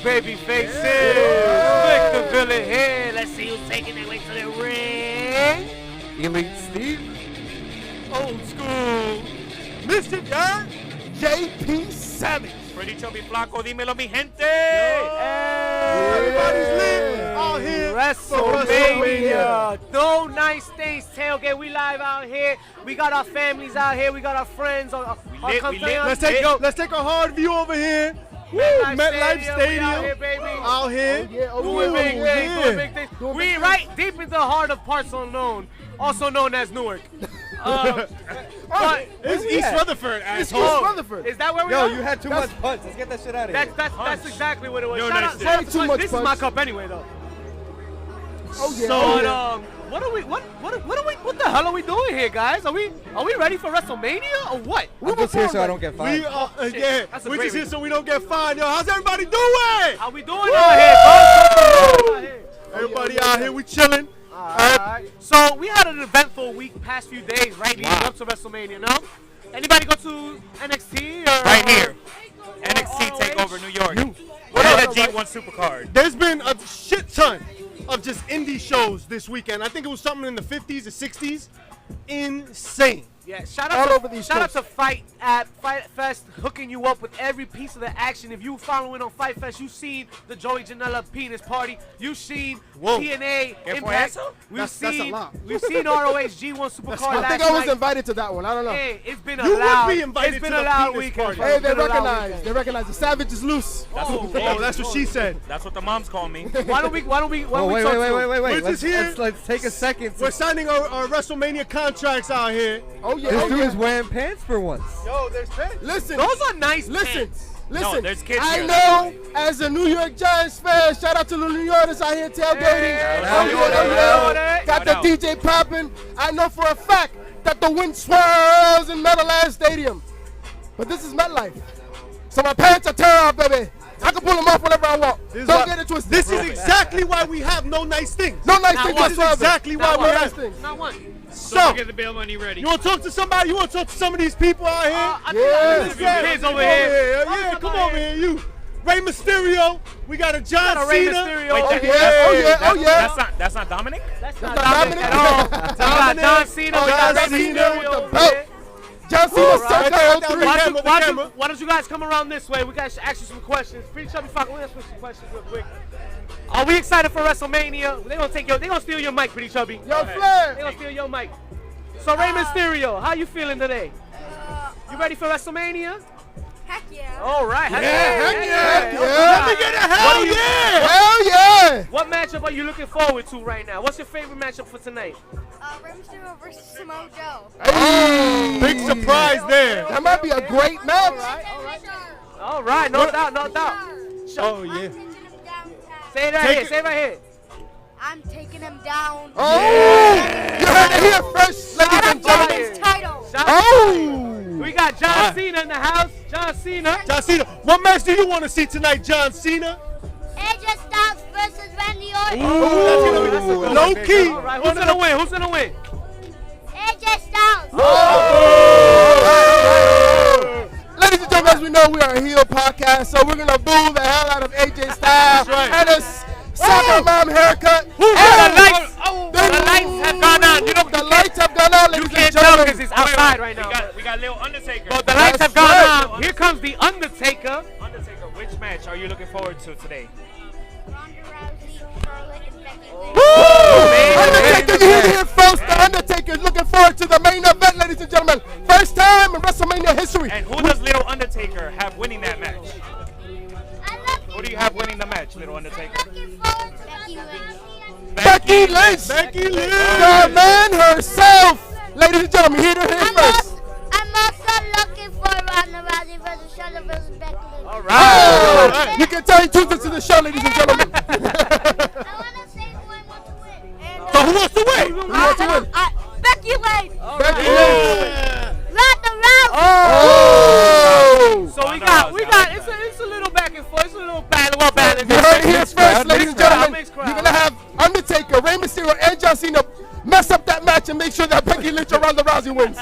baby faces. Flick the villain here. Let's see who's taking their way to the ring. Elite Steve. Old school. Mr. John. JP Savage. Pretty chubby flaco, dímelo mi gente. Everybody's lit out here. WrestleMania. No nice things, Tailgate. We live out here. We got our families out here. We got our friends. Let's take a hard view over here. Metlife Stadium. Out here, baby. Out here. Doing big things. Doing big things. We right deep in the heart of parts unknown, also known as Newark. It's East Rutherford, asshole. East Rutherford. Is that where we are? Yo, you had too much punch. Let's get that shit out of here. That's exactly what it was. No, Shout nice out to too Punch. much This punch. is my cup anyway, though. Oh yeah. So, what the hell are we doing here, guys? Are we ready for WrestleMania or what? I'm just here so I don't get fined. We're That's a just great here so we don't get fined. Yo, how's everybody doing? How we doing out here, folks? Everybody out here, we chilling. Alright. So we had an eventful week, past few days, right leading up to WrestleMania. No? Anybody go to NXT or Right here. or NXT ROH? TakeOver New York. What And up? the G1 Supercard. There's been a shit ton of just indie shows this weekend. I think it was something in the 50s or 60s. Insane. Yeah, shout All out over to these shout out shows. to Fight Fest hooking you up with every piece of the action. If you following on Fight Fest, you've seen the Joey Janela penis party. You've seen Whoa. TNA ¿Qué fue Impact. eso? That's a lot. We've seen ROH G1 Supercard I last think I was night. invited to that one. I don't know. Hey, it's been a You would loud. be invited It's been to a the loud penis weekend. party. folks. Hey, It's they been a loud recognize. weekend. They recognize the savage is loose. Oh, that's what she said. That's what the moms call me. Why don't we Oh, talk wait. We're Let's just here. let's take a second. We're signing our WrestleMania contracts out here. Oh yeah. This Oh, dude yeah. is wearing pants for once. Yo, there's pants. Listen. Those are nice Listen. pants. Listen. there's kids I here. know as a New York Giants fan, shout out to the New Yorkers out here tailgating. Hey, Oh, New yeah, York, oh, New yeah. York. Got Shout the out. DJ popping. I know for a fact that the wind swirls in Metlife Stadium. But this is Metlife. So my pants are tear off, baby. I can pull them off whenever I want. Don't get it twisted. This is exactly why we have no nice things. no nice Not things one. whatsoever. Exactly why Not we one. have. things. Not one. So, Get the bail money ready. you want to talk to somebody? You want to talk to some of these people out here? I Yeah. think I kids over here. Yeah, come over here, you. Rey Mysterio. We got a John Got a Rey Cena. Mysterio. Wait, Oh, that- yeah, oh, yeah, oh, yeah. That's not Dominic? That's not Dominic. Dominic at all. We got John Cena. We got John Rey Cena Mysterio with the over belt. here. John Cena All sucked right. out Down 03. the camera, the camera. Why don't you guys come around this way? We got to ask you some questions. Pretty chubby fuck. We're gonna ask you some questions real quick. Are we excited for WrestleMania? They gonna steal your mic, Pretty Chubby. Yo, Flair. They gonna steal your mic. So Rey Mysterio, how you feeling today? You ready for WrestleMania? Heck yeah. All right. heck yeah. Let me get a hell yeah. Hell yeah. What matchup are you looking forward to right now? What's your favorite matchup for tonight? Rey Mysterio versus Samoa Joe. Big surprise there. That might be a great match. All right, no doubt, no doubt. Oh, I'm yeah. taking him downtown. Say it right Take here. it. Say it right here. I'm taking him down. Oh, you heard it here first, ladies and Fire. gentlemen. His title. Shout Oh. We got John Cena in the house. John Cena. John Cena. What match do you want to see tonight, John Cena? AJ Styles versus Randy Orton. Ooh, that's gonna be That's a good one, low baby. key. All right, who's gonna win? Who's gonna win? AJ Styles. Ladies and gentlemen, as we know, we are a heel podcast, so we're gonna boo the hell out of AJ Styles right. and his soccer mom haircut. The lights. Oh, The lights have gone out. You know The lights have gone out, you ladies and can't tell because gentlemen. it's outside right now. We got Lil Undertaker. But the lights have That's gone right. out. Here comes the Undertaker. Undertaker, which match are you looking forward to today? Ronda Rousey, Charlotte, and Becky Lynch. Undertaker, you hear it here first. The Undertaker is looking forward to the main event, ladies and gentlemen. First time in WrestleMania history. And who does Little Undertaker have winning that match? Who do you have winning the match, Little Undertaker? Looking forward to Becky Lynch. Becky Lynch, Becky Lynch. the man herself. Ladies and gentlemen, hear it here first. I'm also looking for Ronda Rousey versus Charlotte versus Becky Lynch. All Oh, right. you can tell you tuned into the show, ladies and gentlemen. I want to say who I want to win. And, So who wants to win? Who wants to win? Becky Lynch. Becky Lynch. Ronda Rousey. Oh! So we got. It's a little back and forth. It's a little balance. You heard it here first, ladies and gentlemen. Mixed crowd. You're going to have Undertaker, Rey Mysterio, and John Cena mess up that match and make sure that Becky Lynch or Ronda Rousey wins.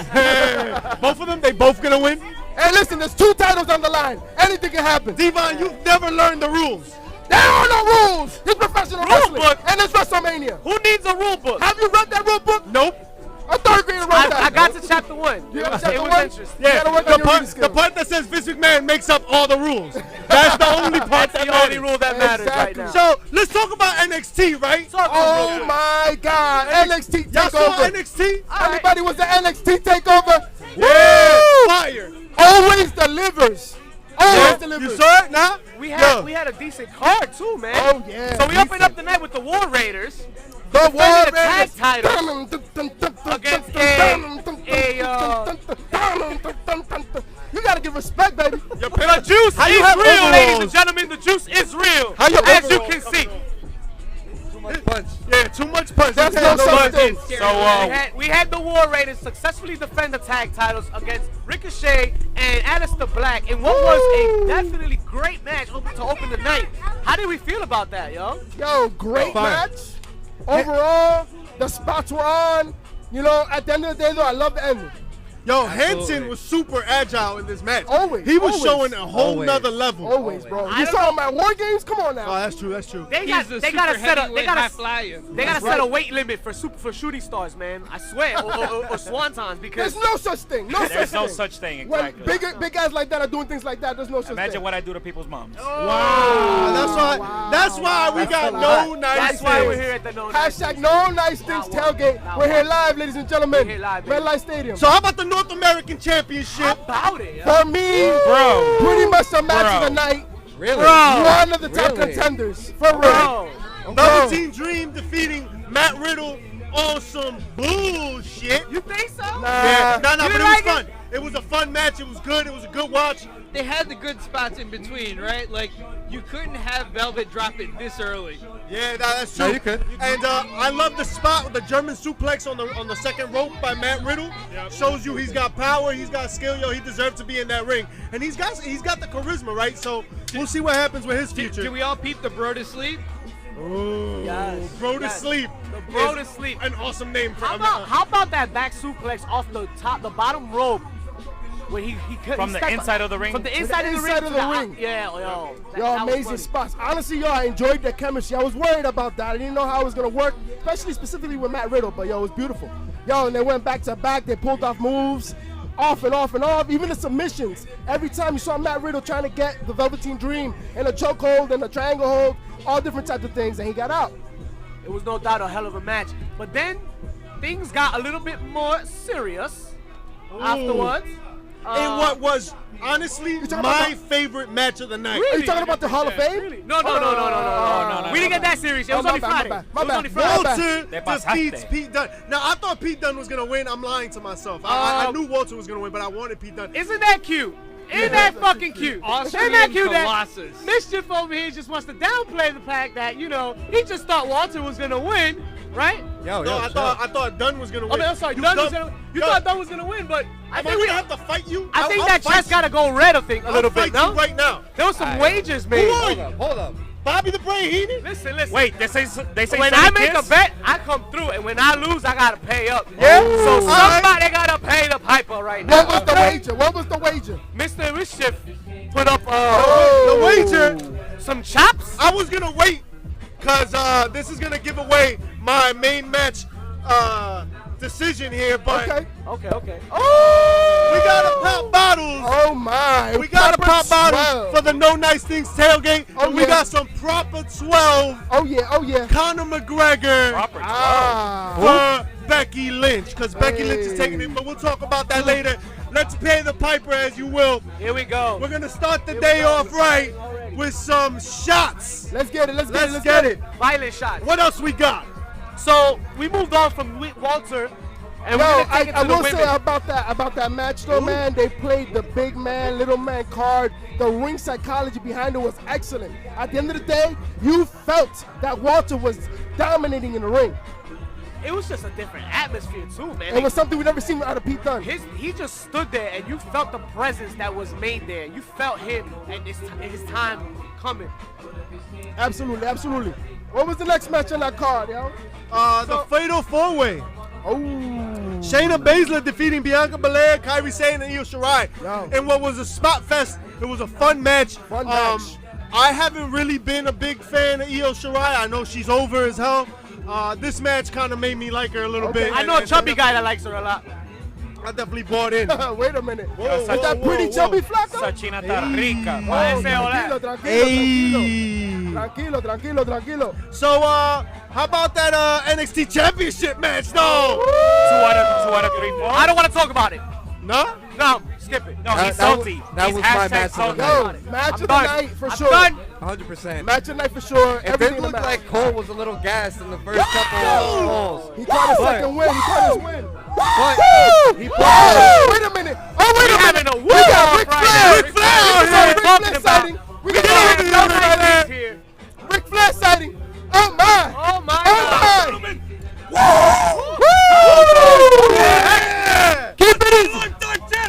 Both of them, they both gonna win. Hey, listen, there's 2 titles on the line. Anything can happen. Devon, you've never learned the rules. There are no rules. It's professional Rule wrestling, book? and it's WrestleMania. Who needs a rule book? Have you read that rule book? Nope. A third grader wrote that. I got to chapter 1. You It got was, chapter it was one? interesting. You gotta work on your reading The skills. part that says Vince McMahon makes up all the rules. That's the only part That's that the only matters. rule that matters right Exactly. now. So let's talk about NXT, right? Oh my God, NXT Y'all saw takeover. NXT? Everybody was the NXT takeover. Yeah, fire. Always delivers. Always delivers. You saw it? Nah? We had a decent card too, man. Oh yeah. So we opened up the night with the War Raiders the defending the tag titles against You gotta give respect, baby. The juice How you is have real, ladies and overalls? gentlemen. The juice is real. How you as you overalls? can see. Too much punch. Yeah, too much punch. That's Okay, no such but- thing. So we had the War Raiders successfully defend the tag titles against Ricochet and Aleister Black in what was a definitely great match to open the night. How did we feel about that, yo? Yo, great Fine. match. Overall, the spots were on. You know, at the end of the day, though, I love the ending. Yo, Absolutely. Hanson was super agile in this match. Always, He was always. showing a whole Always. nother level. Always, bro. I You don't saw him at War Games? Come on Oh, now. that's true. That's true. They gotta set a That's weight limit for shooting stars, man. I swear, or swantons, because There's no such thing. No There's no such thing. such thing, When exactly. big guys like that are doing things like that, there's no such Imagine thing. what I do to people's moms. Wow. That's why we got no nice that's why we're things. here at the No Nice Hashtag no nice things tailgate. We're here live, ladies and gentlemen. We're here live, baby. Metlife Stadium. So how about the North American Championship? About it, yo. For me, Bro. pretty much the match of Bro. the night. Really? One of the top Really? contenders. For real. Bro. Velveteen Dream defeating Matt Riddle on some bullshit. You think so? Yeah, no, You but it didn't was like fun. It was a fun match. It was good. It was a good watch. They had the good spots in between, right? Like, you couldn't have Velvet drop it this early. Yeah, that's true. No, you could. And I love the spot with the German suplex on the second rope by Matt Riddle. Shows you he's got power, he's got skill, yo. He deserves to be in that ring, and he's got the charisma, right? So we'll see what happens with his future. Did we all peep the bro to sleep? Ooh, Yes. bro to Yes. sleep. The bro is to sleep. An awesome name for How about that back suplex off the bottom rope, where he From the stepped- inside of the ring? From the inside of the inside ring. of to the out- ring. Yeah, yo. Yo, That was amazing funny. spots. Honestly, yo, I enjoyed the chemistry. I was worried about that. I didn't know how it was gonna work, especially specifically with Matt Riddle. But yo, it was beautiful. Yo, and they went back to back. They pulled off moves, off and off and off. Even the submissions. Every time you saw Matt Riddle trying to get the Velveteen Dream in a chokehold and a triangle hold, all different types of things, and he got out. It was no doubt a hell of a match. But then things got a little bit more serious afterwards. in what was honestly talking my about- favorite match of the night. Are you talking about the Hall of Fame? Really? No. We didn't get that serious. It was my only bad, my Friday. bad, It my was bad. only Friday. Walter Te defeats pasaste. Pete Dunne. Now I thought Pete Dunne was gonna win. I'm lying to myself. I knew Walter was gonna win, but I wanted Pete Dunne. Isn't that cute? Isn't that fucking cute? Austrian Isn't that cute that Colossus. Mischief over here just wants to downplay the fact that, you know, he just thought Walter was going to win, right? Yo, No, yo, I thought Dunne was gonna I win. mean, I'm sorry, You Dunn was dumb- gonna, you Dunn, thought Dunn was going to win, but I Am I think, gonna have to fight you? I think I'll that fight chest you. got to go red, I think, a little I'll bit, fight no? you right now. There was some wagers made. Who are Hold you? up, hold up. Bobby the Brain Heenan? Listen. Wait, they say When I make a bet, I come through, and when I lose, I gotta pay up. Yeah? So Alright. somebody gotta pay the piper right now. What was the wager? What was the wager? Mr. Mischief put up The wager. some chops. I was gonna wait, cause this is gonna give away my main match decision here, but Okay. Okay. we gotta pop bottles. Oh my. We gotta Proper pop bottles 12. for the No Nice Things tailgate, Oh, and we yeah. got some proper 12 Oh yeah. Conor McGregor proper 12. Ah. for Becky Lynch, because Becky Lynch is taking it, but we'll talk about that later. Let's pay the piper as you will. Here we go. We're gonna start the day off right with some shots. Let's get it. Let's Let's get it. Violent shots. What else we got? So we moved on from Walter, and Yo, we're gonna take it I to the will say women. about that match though, man. They played the big man, little man card. The ring psychology behind it was excellent. At the end of the day, you felt that Walter was dominating in the ring. It was just a different atmosphere too, man. It was something we never seen out of Pete Dunne. He just stood there, and you felt the presence that was made there. You felt him and his time coming. Absolutely. What was the next match on that card, yo? The Fatal 4-Way. Oh. Shayna Baszler defeating Bianca Belair, Kairi Sane, and Io Shirai. Yo. And what was a spot fest, it was a fun match. Fun match. I haven't really been a big fan of Io Shirai. I know she's over as hell. This match kind of made me like her a little bit. I know a chubby guy that likes her a lot. I definitely bought in. Wait a minute. Whoa, Is that pretty chubby Flaco? Sachina está rica. Why say all that? Tranquilo. So, how about that NXT Championship match, though? 2 out of 3 falls. I don't want to talk about it. No? No, skip it. No, he's salty. that He's was my hashtag match of the salty. night. Yo, match of the done. night for I'm sure. done. 100%. Match of the night for sure. It Everything did in the look match. like Cole was a little gassed in the first couple of falls. He caught his second win. He caught his win. But he Whoa! Wait a minute. Oh, wait a minute. having a We got Ric Flair. Ric Flair out here. Ric Flair sighting. We got Ric Flair sighting. Oh, my. Oh my Oh, God. my. Woo! Yeah. Keep it easy.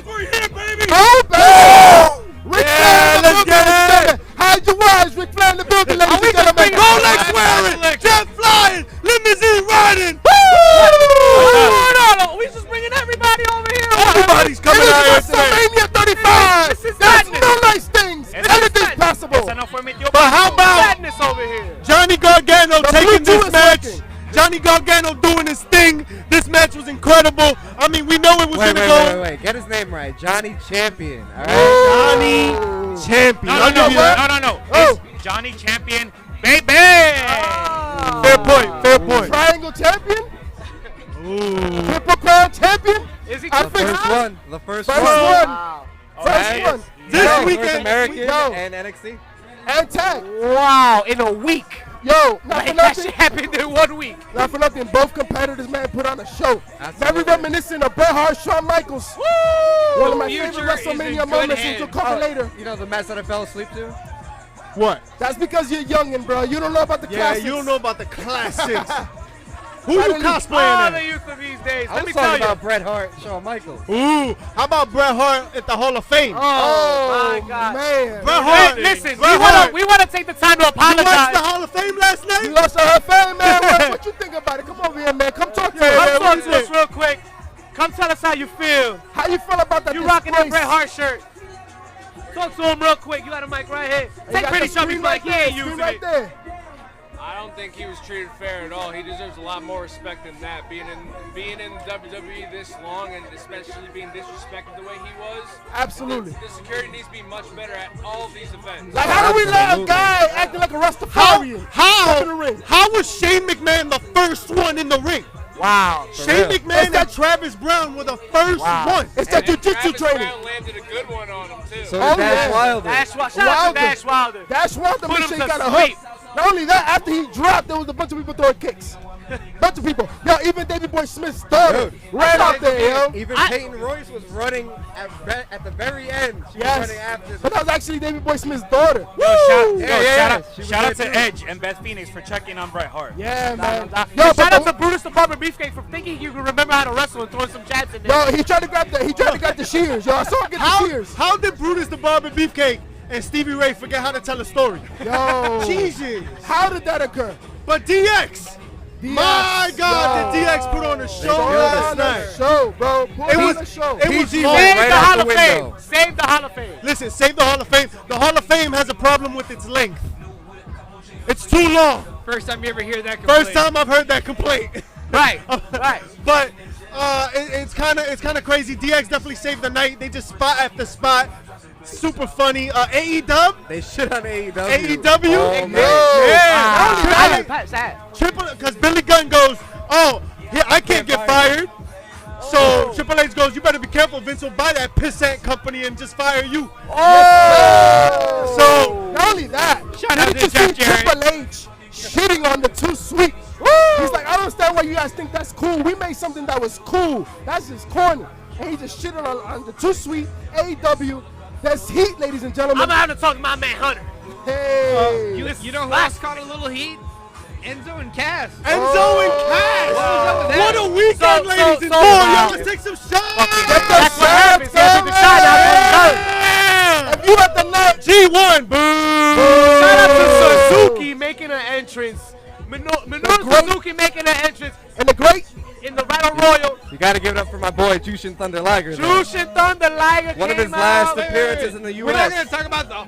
We're here, baby! Oh, baby. Ric Flair in the let's building, get ladies and it. gentlemen. Hide your eyes. Ric Flair in the building, ladies and gentlemen. Rolex wearing, jet flying, limousine riding. We just bringing everybody over here. Everybody's coming out here today. WrestleMania 35. This is There's madness. no nice things. Everything's possible. Esa no fue mi tío But how Paco. about Madness over here. Johnny Gargano The taking Bluetooth this is match? working. Johnny Gargano doing his thing. This match was incredible. I mean, we know it was wait, going to go. wait. Get his name right. Johnny Champion. All right. Johnny Champion. No. Oh. It's Johnny Champion, baby. Fair point. Triangle champion? Ooh. Triple crown champion? Is he I The think first so. one. The first First one. one. Wow. First one. This First weekend, American Yo. and NXT. And tag. Wow, in a week. Yo, not for Like that nothing. shit happened in 1 week. Not for nothing. Both competitors, man, put on a show. Absolutely. Very reminiscent of Bret Hart, Shawn Michaels. One of my Future favorite is in WrestleMania good moments. hands. Which will cover later. You know the match that I fell asleep to? what? That's because you're youngin', bro. You don't know about the Yeah, classics. you don't know about the classics. Who you Finally. All cosplaying the as? youth of these days. I Let was me talking tell you. about Bret Hart, Shawn Michaels. Ooh, how about Bret Hart at the Hall of Fame? Oh, my God. man. Bret Hart. Listen, Bret Hart. we want to take the time to You watched the apologize. Hall of Fame last You night? lost to her fame, man. What you think about it? Come over here, man. Come talk to Yeah, us. Come what talk is to us it? real quick. Come tell us how you feel. How you feel about that? You rocking that disgrace? Bret Hart shirt. Talk to him real quick. You got a mic right here. You Take got Pretty the Chubby's screen right mic. He there, ain't screen using right it. there. I don't think he was treated fair at all. He deserves a lot more respect than that. Being in WWE this long and especially being disrespected the way he was. Absolutely. The security needs to be much better at all of these events. Like, how do we let a Absolutely. guy acting like a Rastafarian step in the ring? How was Shane McMahon the first one in the ring? Wow. Shane real. McMahon and Travis Brown were the first one. It's that And jiu-jitsu Travis training. Brown landed a good one on him too. So Oh, did Dash yeah. Wilder. Shout out to Wilder. Dash Wilder. That's why the Put him machine to got a sleep. hook. Not only that, after he dropped, there was a bunch of people throwing kicks. Bunch of people. Yo, even Davey Boy Smith's daughter Dude. ran out there, yo. Even Peyton Royce was running at the very end. She was Yes. running after. But that was actually Davey Boy Smith's daughter. Shout Shout out to Edge and Beth Phoenix for checking on Bret Hart. Yeah, man. Yo, Yo, shout out to but Brutus the Barber Beefcake for thinking he could remember how to wrestle and throwing some jabs in there. yo, he tried to grab the shears. Yo, I saw him get the shears. How did Brutus the Barber Beefcake and Stevie Ray forget how to tell a story? Yo, Jesus. how did that occur? But DX, my God, did DX put on a show last night? Show, bro. Put It on was a show. it was PG long. went Save right the out Hall the of Fame. window. Save the Hall of Fame. Listen, save the Hall of Fame. The Hall of Fame has a problem with its length. It's too long. First time you ever hear that complaint. First time I've heard that complaint. Right, right. But it's kind of crazy. DX definitely saved the night. They just spot after spot. Super funny. AEW. They shit on AEW. AEW. Oh, man. Yeah. Sad. Triple, because Billy Gunn goes, oh, yeah, I can't get fired. So Triple H goes, you better be careful. Vince will buy that pissant company and just fire you. Oh! So Not only that, Shout out did you to Jeff see Jarrett. Triple H shitting on the Too Sweet? He's like, I don't understand why you guys think that's cool. We made something that was cool. That's just corny. And he just shitted on the Too Sweet, AEW. That's heat, ladies and gentlemen. I'm gonna have to talk to my man Hunter. Hey. You know who else caught a little heat? Enzo and Cass. Enzo and Cass. What a weekend, So- ladies and so- y'all. Let's take some shots. That's what happens. You took the shot out. If you at the night, G1. Boo. Shout out to Suzuki making an entrance. Minoru great- Suzuki making an entrance and the great, in the Battle Royal. You got to give it up for my boy Jushin Thunder Liger. though. Jushin Thunder Liger One of came his last out. appearances in the We're not U.S. going to talk about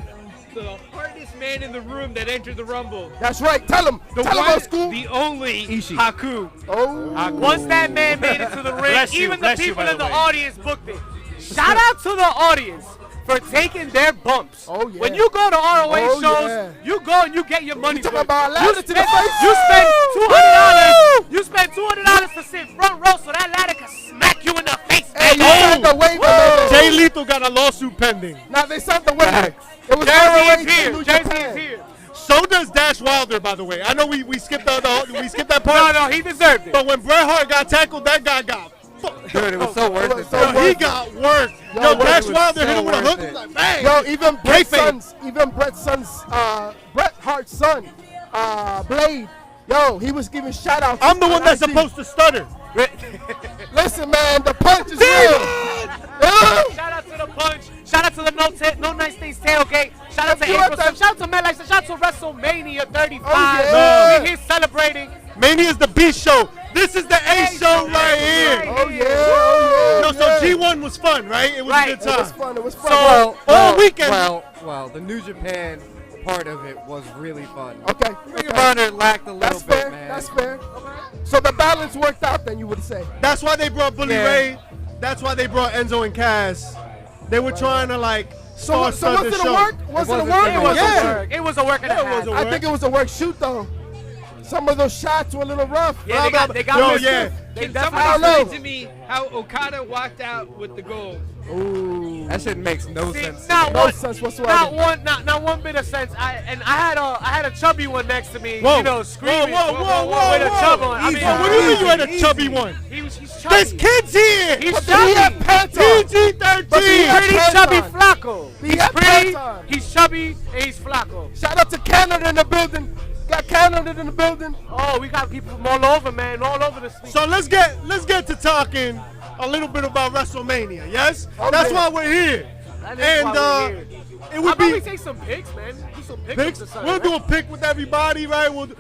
the hardest man in the room that entered the Rumble. That's right. Tell him. The Tell him, one, old school. the only Haku. Oh. Once that man made it to the ring, Bless you, even the bless you, people by in the the way. audience booked it. Shout out to the audience for taking their bumps. Oh, yeah. When you go to ROH Oh, shows, yeah. you go and you get your money. You talking about ladder to the face? You spend $200. You spend $200 to sit front row so that ladder can smack you in the face. Hey, you man. signed the waiver, man. Jay Lethal got a lawsuit pending. Now they signed the waiver. It was Jersey ROH is here. to New Jersey Japan. is here. So does Dash Wilder, by the way. I know we skipped we skipped that No, part. no, he deserved it. But when Bret Hart got tackled, that guy got fucked. Dude, it was so worth it. so Yo, he got worked. Yo, Yo, Dash it was Wilder hit so him with a worth hook. it. He's like, bang. Yo, even Bret Kayfabe. Son's, Bret Hart's son, Blade. Yo, he was giving shout outs. I'm the one that's supposed to stutter. Listen, man, the punch is real. Shout out to the Punch. Shout out to the No Nice Things Tailgate. Shout out to You April. want that- Shout out to Metlife. Shout out to WrestleMania 35. Oh, yeah. We're here celebrating. Mania's the B show. This is the A show right here. Oh, yeah. Oh, yeah. No, so G1 was fun, right? It was Right. a good It was time. fun. It was fun. So, all weekend. Well, the New Japan part of it was really fun. Okay. Ring of Honor lacked a little That's bit, fair. man. That's fair. So the balance worked out, then you would say. That's why they brought Bully Yeah. Ray. That's why they brought Enzo and Cass. They were trying to like So start was the it a show. work? Was it a wasn't- work? It was Yeah. a work. It was a work and a Yeah, it half. was a I work. think it was a work shoot though. Some of those shots were a little rough. Yeah, they got Yo, missed. yeah. They Can definitely I somebody don't know. explain to me how Okada walked out with the gold? Ooh. That shit makes no See, sense. not No one, sense whatsoever. not one bit of sense. I had a chubby one next to me, Whoa. you know, screaming Whoa, with a chub on. I Easy. mean, What do you mean you had a chubby one? he's chubby. There's kids here. He's But did he have chubby. pants on? PG-13. But he had Pretty pants chubby on. Flacco. He He's had pretty. pants on. He's chubby and he's Flacco. Shout out to Canada in the building. Got Canada in the building. Oh, we got people from all over, man, all over the state. So let's get to talking a little bit about WrestleMania. Yes, Okay. that's why we're here. That is And why we're here. it How would about we be take some pics, man? Do some picks. picks or something. We'll do a pick with everybody, right? We'll do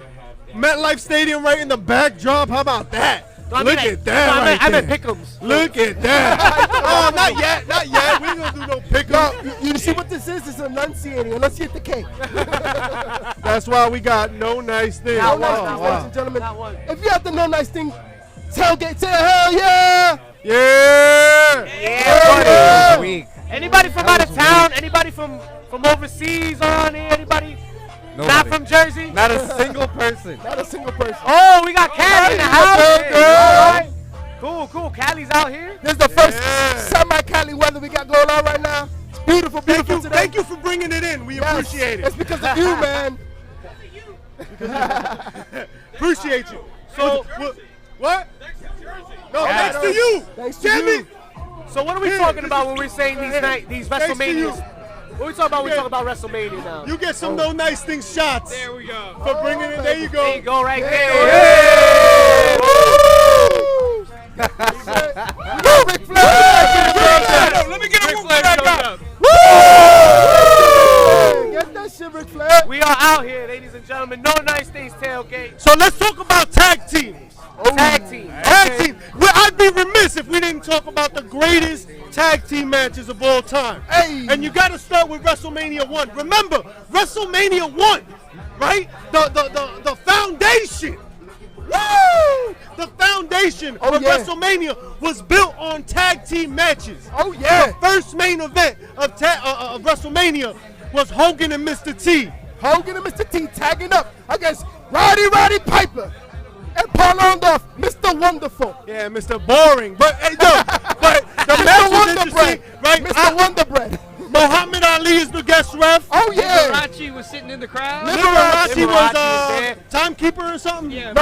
Metlife Stadium right in the backdrop. How about that? No, I mean, Look like, at that no, I right meant there. pick'ems. Look at that. Oh, not yet, not yet. We ain't gonna do no Yo, pickup. you see what this is? It's enunciating. Enunciate the K. That's why we got no nice thing. No Not nice one, things, not ladies one. and gentlemen. Not one. If you have the no nice thing, tailgate, say hell yeah. Yeah. Yeah, buddy. Weak. Anybody from out of town? Anybody from overseas on here? Anybody not Nobody. from Jersey? Not a single person. Not a single person. Oh, we got Cali in the house. Hey, All right. Cool. Cali's out here. This is the first Yeah. semi-Cali weather we got going on right now. It's beautiful, beautiful today. Thank you for bringing it in. We Yes, appreciate It's it. because of you, man. Appreciate you. So what? No, Yeah. thanks to you. Thanks to Jimmy. you. So what are we Here, talking this about is- when we're saying these Thanks to you. WrestleManias? What are we talking about? We Yeah. talking about WrestleMania now. You get some no nice things shots There we go. for bringing it. There you go. There you go, right Yeah. there. Woo, Ric Flair! Let me get a Ric Flair showed up. Get that shit, Ric Flair. We are out here, ladies and gentlemen. No nice things, tailgate. So let's talk about tag teams. Tag team. Tag team. Well, I'd be remiss if we didn't talk about the greatest tag team matches of all time. Hey. And you got to start with WrestleMania 1. Remember, WrestleMania 1, right? The foundation. Woo! The foundation Oh, of yeah. WrestleMania was built on tag team matches. Oh, yeah. The first main event of WrestleMania was Hogan and Mr. T. Hogan and Mr. T tagging up against Roddy Piper and Paul Orndorff, Mr. Wonderful. Yeah, Mr. Boring. But hey, yo, but the Mr. match was Wonder Bread. interesting, right? Mr. Wonder Bread. Muhammad Ali is the guest ref. Oh, yeah. Liberace was sitting in the crowd. Liberace Liberace was was there. timekeeper or something. Yeah,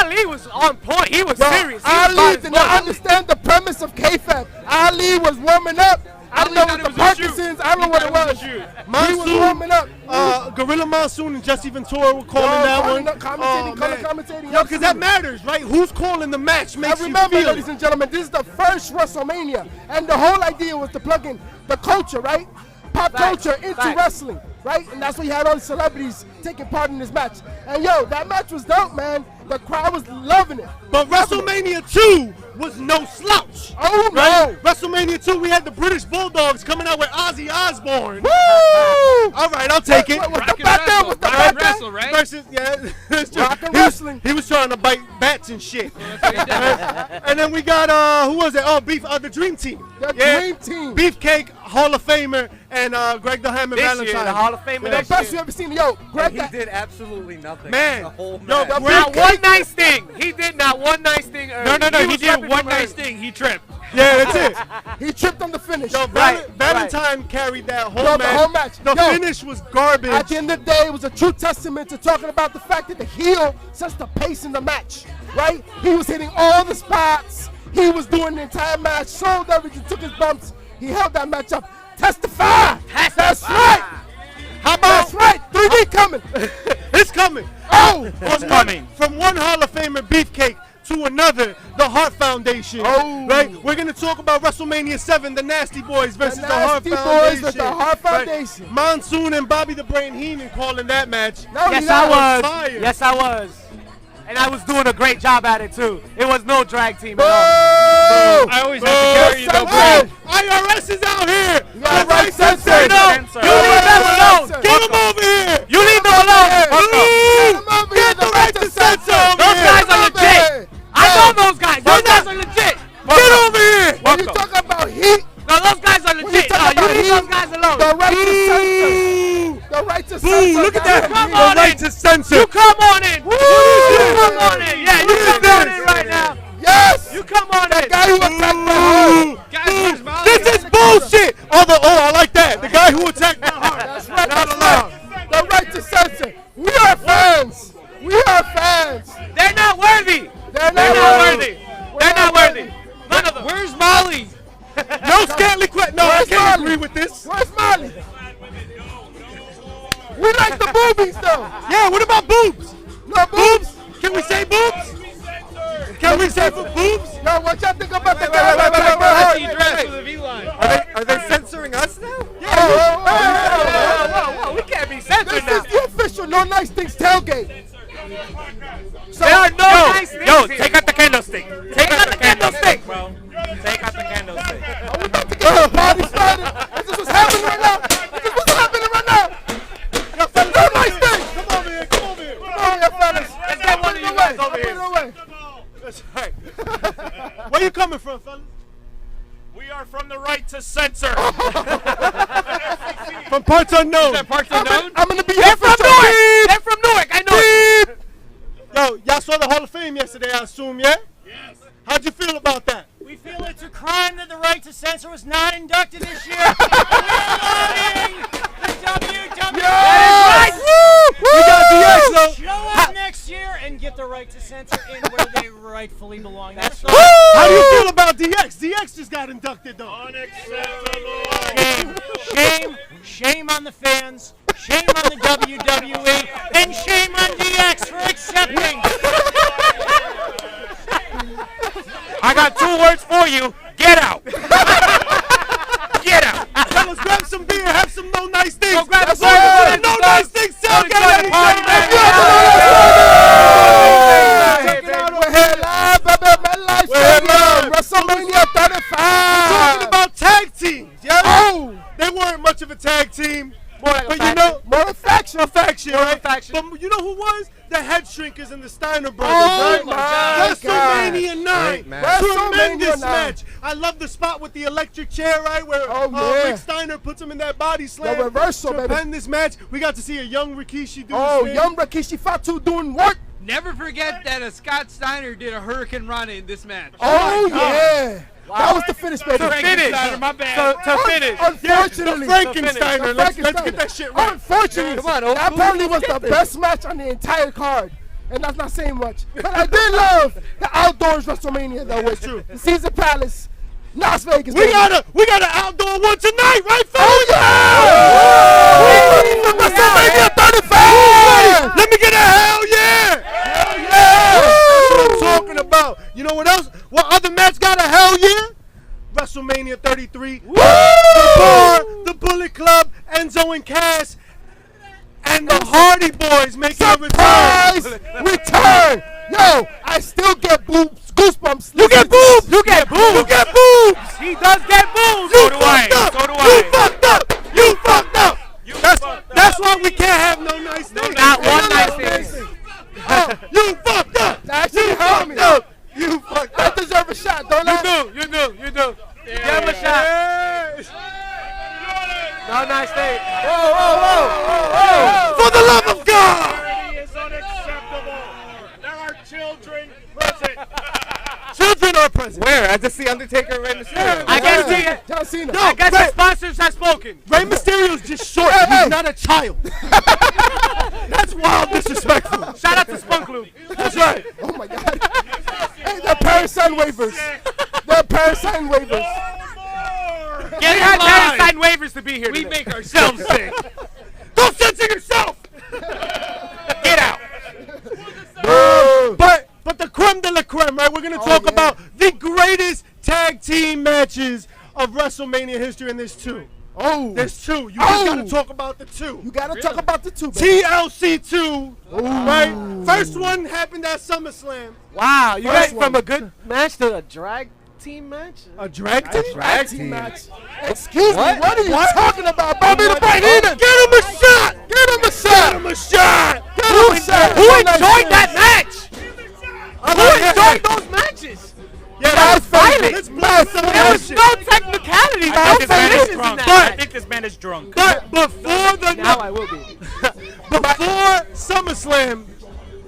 Ali was on point. He was Yo, serious. He was about Ali his did not work. understand the premise of kayfabe. Ali was warming up. I don't know Ali what the thought it was a Parkinson's. I don't know what it was. He was Monsoon, warming up. Gorilla Monsoon and Jesse Ventura were calling Yo, that calling one. up, commentating, color man. commentating, Yo, because that absolutely. matters, right? Who's calling the match Now makes remember, you feel ladies it. and gentlemen, this is the first WrestleMania, and the whole idea was to plug in the culture, right? Pop Facts, culture into facts. wrestling, right? And that's why you had all the celebrities taking part in this match. And yo, that match was dope, man. The crowd was loving it. But WrestleMania 2 was no slouch. Oh, Right? no. WrestleMania 2, we had the British Bulldogs coming out with Ozzy Osbourne. Woo! All right, I'll take it. What's the Rock and back there? wrestle. What's the Rock back and there? wrestle, right? Versus, yeah, that's true. Rock and He was- wrestling. He was trying to bite bats and shit. That's what he did. And then we got, who was it? Oh, the Dream Team. The Dream Team. Beefcake, Hall of Famer, and Greg the Hammer This Valentine. year, the Hall of Famer The this best you year. ever seen. Yo, Greg, He did absolutely nothing. Man. The whole Yo, match. the Not one nice thing. He did not one nice thing early. No, he was did repping one from nice early. thing. He tripped. Yeah, that's it. he tripped on the finish. Yo, Right, Valentine carried that whole Yo, match. the whole match. The Yo, finish was garbage. At the end of the day, it was a true testament to talking about the fact that the heel sets the pace in the match, right? He was hitting all the spots. He was doing the entire match, sold everything, took his bumps. He held that match up. Testify! That's right! How about That's right! 3D coming! it's coming? Oh! It's coming. From one Hall of Famer Beefcake to another, the Hart Foundation. Oh. Right? We're going to talk about WrestleMania 7, the Nasty Boys versus the Hart Nasty Boys Foundation. with the Hart Right? Foundation. Monsoon and Bobby the Brain Heenan calling that match. Not only Yes, that, I was. fire. Yes, I was. And I was doing a great job at it too. It was no drag team at all. Boo! I always have to carry you though, Hey! bro. IRS is out here. got right Censor. You know, Censor. you leave them alone. Censor. Get him over here. You leave them alone. Get him over here, Get the right to censor over Those here. guys are legit. I know those guys. Those guys are legit. Get over here. When you talk about heat, No, those guys are when you legit. talk No, you about leave heat, those guys alone. the right to censor. Boo. The right to Boo. censor. Look at that. Come The on right in. to censor. You come on in. You come on in. Yeah, you What is come on this? in right now. Yes! You come on in. Guy who attacked my heart. Guys, where's Molly? This is bullshit. I like that. The guy who attacked my heart. That's right. Not That's allowed. right. The right to censor. We are fans. We are fans. They're not worthy. They're They're not worthy. We're They're not worthy. None of them. Where's Molly? No scantly question. No, I Where's can't Molly? agree with this. Where's Molly? We like the boobies though. Yeah, what about boobs? No boobs. Can we say boobs? Can we say boobs? Yo, what y'all think about the wait, guy wait, who wait, attacked my wait, heart? He dressed with a V-line. Are they censoring us now? Whoa, we can't be censored This now. is the official No Nice Things tailgate. So, There are no nice things Yo, here. take out the candlestick. Take out the candlestick. bro. Take out the candlestick. are we about to get the party started? Is this what's happening right now? Is this what's happening right now? Yo, some No Nice Things. Come over here. Come over here. Come on here, fellas. Let's get one of you guys over here. Away. That's right. Where you coming from, fellas? We are from the right to censor. From parts unknown. That Parks Unknown? I'm gonna be They're here from for Newark. They're from Newark. I know it. Yo, y'all saw the Hall of Fame yesterday, I assume, yeah? Yes. How'd you feel about that? We feel it's a crime that the right to censor was not inducted this year. We're honoring the WWE. Right. We got DX, though. Show up next year and get the right to censor in where they rightfully belong. That's all. How do you feel about DX? DX just got inducted, though. Shame, shame on the fans, shame on the WWE, and shame on DX for accepting. I got 2 words for you. Get out. Get out. Fellas, grab some beer, have some No Nice Things. Go grab That's the all. beer. No Nice Things. Sell Enjoy the party, baby. Check it out, we're here live, baby. Metlife Stadium, WrestleMania 35. Talking about tag teams, yeah? Oh, They weren't much of a tag team. More like a But you faction. know, more faction. a faction, More right? faction. But you know who was? The Head Shrinkers and the Steiner Brothers, Oh right? my God. WrestleMania 9. Great match. Tremendous WrestleMania 9. match. I love the spot with the electric chair, right? Where Oh, yeah. Rick Steiner puts him in that body slam. The reversal, baby. Tremendous match. We got to see a young Rikishi do Oh, his thing. young Rikishi Fatu doing work. Never forget that Scott Steiner did a Hurricane Rana in this match. Oh, yeah. That was the finish, baby. To finish. Steiner, my bad. To finish. Unfortunately. The Frankensteiner. The Let's get Frankensteiner. that shit right. Unfortunately, Come on, Oak. that probably was the best match on the entire card. And that's not saying much. But I did love the outdoors WrestleMania, though. With true. the Caesar Palace, Las Vegas. We baby. got an outdoor one tonight, right, fellas? Oh, yeah! Woo! WrestleMania 35! Let me get a hell yeah! Hell yeah! That's what I'm talking about. You know what else? What other match got a hell yeah? WrestleMania 33. The Bar, the Bullet Club, Enzo and Cass, and the Hardy Boys making a return. Surprise! Return! Yo, I still get goosebumps. You get boobs. You get boobs. You get boobs. He does get boobs. So do I. So do I. You fucked up. You fucked up. That's why we can't have no nice things. Not one nice thing. You fucked up. That actually hurt me. You fucked I up. deserve a shot, don't I? You do. Give him a shot. No nice thing. Whoa. For the love of God. Already is unacceptable. There are children present. Children are present. Where? I just see Undertaker and Rey Mysterio. I guess he. John Cena. No. I guess Ray- the sponsors have spoken. Rey Mysterio's just short. He's not a child. That's wild disrespectful. Shout out to Spunk Loop. That's right. Oh my God. Hey, they're parasite waivers. They're parasite waivers. Get in line. sign waivers to be here. We today. make ourselves sick. Don't censor yourself. Get out. But the creme de la creme, right? We're gonna talk about the greatest tag team matches of WrestleMania history, and there's two. There's two. You just gotta talk about the two. You gotta talk about the two, baby. TLC 2, right? First one happened at SummerSlam. Wow, you First went from one. a good match to a drag team match? A drag team? Tag team match. Excuse me, what are you talking about? Bobby the Brain Heenan. Get him a shot! Get him a shot. Get him a shot! Get him a shot. Who enjoyed that match? Who enjoyed those matches? Yeah, Mad violent. Let's Mad some There was no technicality, no I think this man is collisions in drunk. that I match. think this man is drunk. But before the Now I will be. before SummerSlam,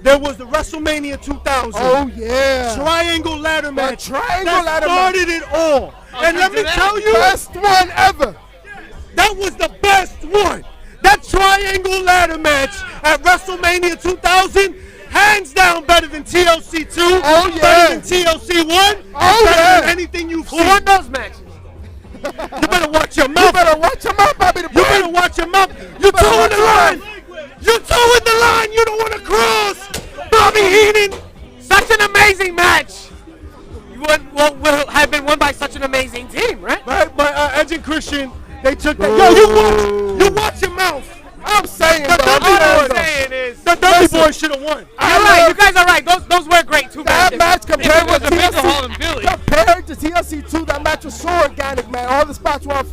there was the WrestleMania 2000. Oh yeah. Triangle ladder match. triangle that ladder match. started it all. And let me tell you, Best one ever. that was the best one. That triangle ladder match at WrestleMania 2000, hands down better than TLC 2. Oh, yeah. Better than TLC 1. Oh, better yeah. than anything you've Who seen. won those matches? You better watch your You mouth. better watch him out, Bobby the You better Brain. watch your mouth. You're better towing watch the your line. mouth. You're towing the line. You don't want to cross. Bobby Heenan. Such an amazing match. You will have been won by such an amazing team, right? Right, but Edge and Christian, they took that. Yo, you watch your mouth. I'm saying, The bro. Dudley All I'm Boys. saying is, The Dudley Boys should have won. you're right. You guys are right. Those were great two That matches. match compared was with a big Hall in TLC, Philly. compared to TLC 2, that match was so organic, man. All the spots were on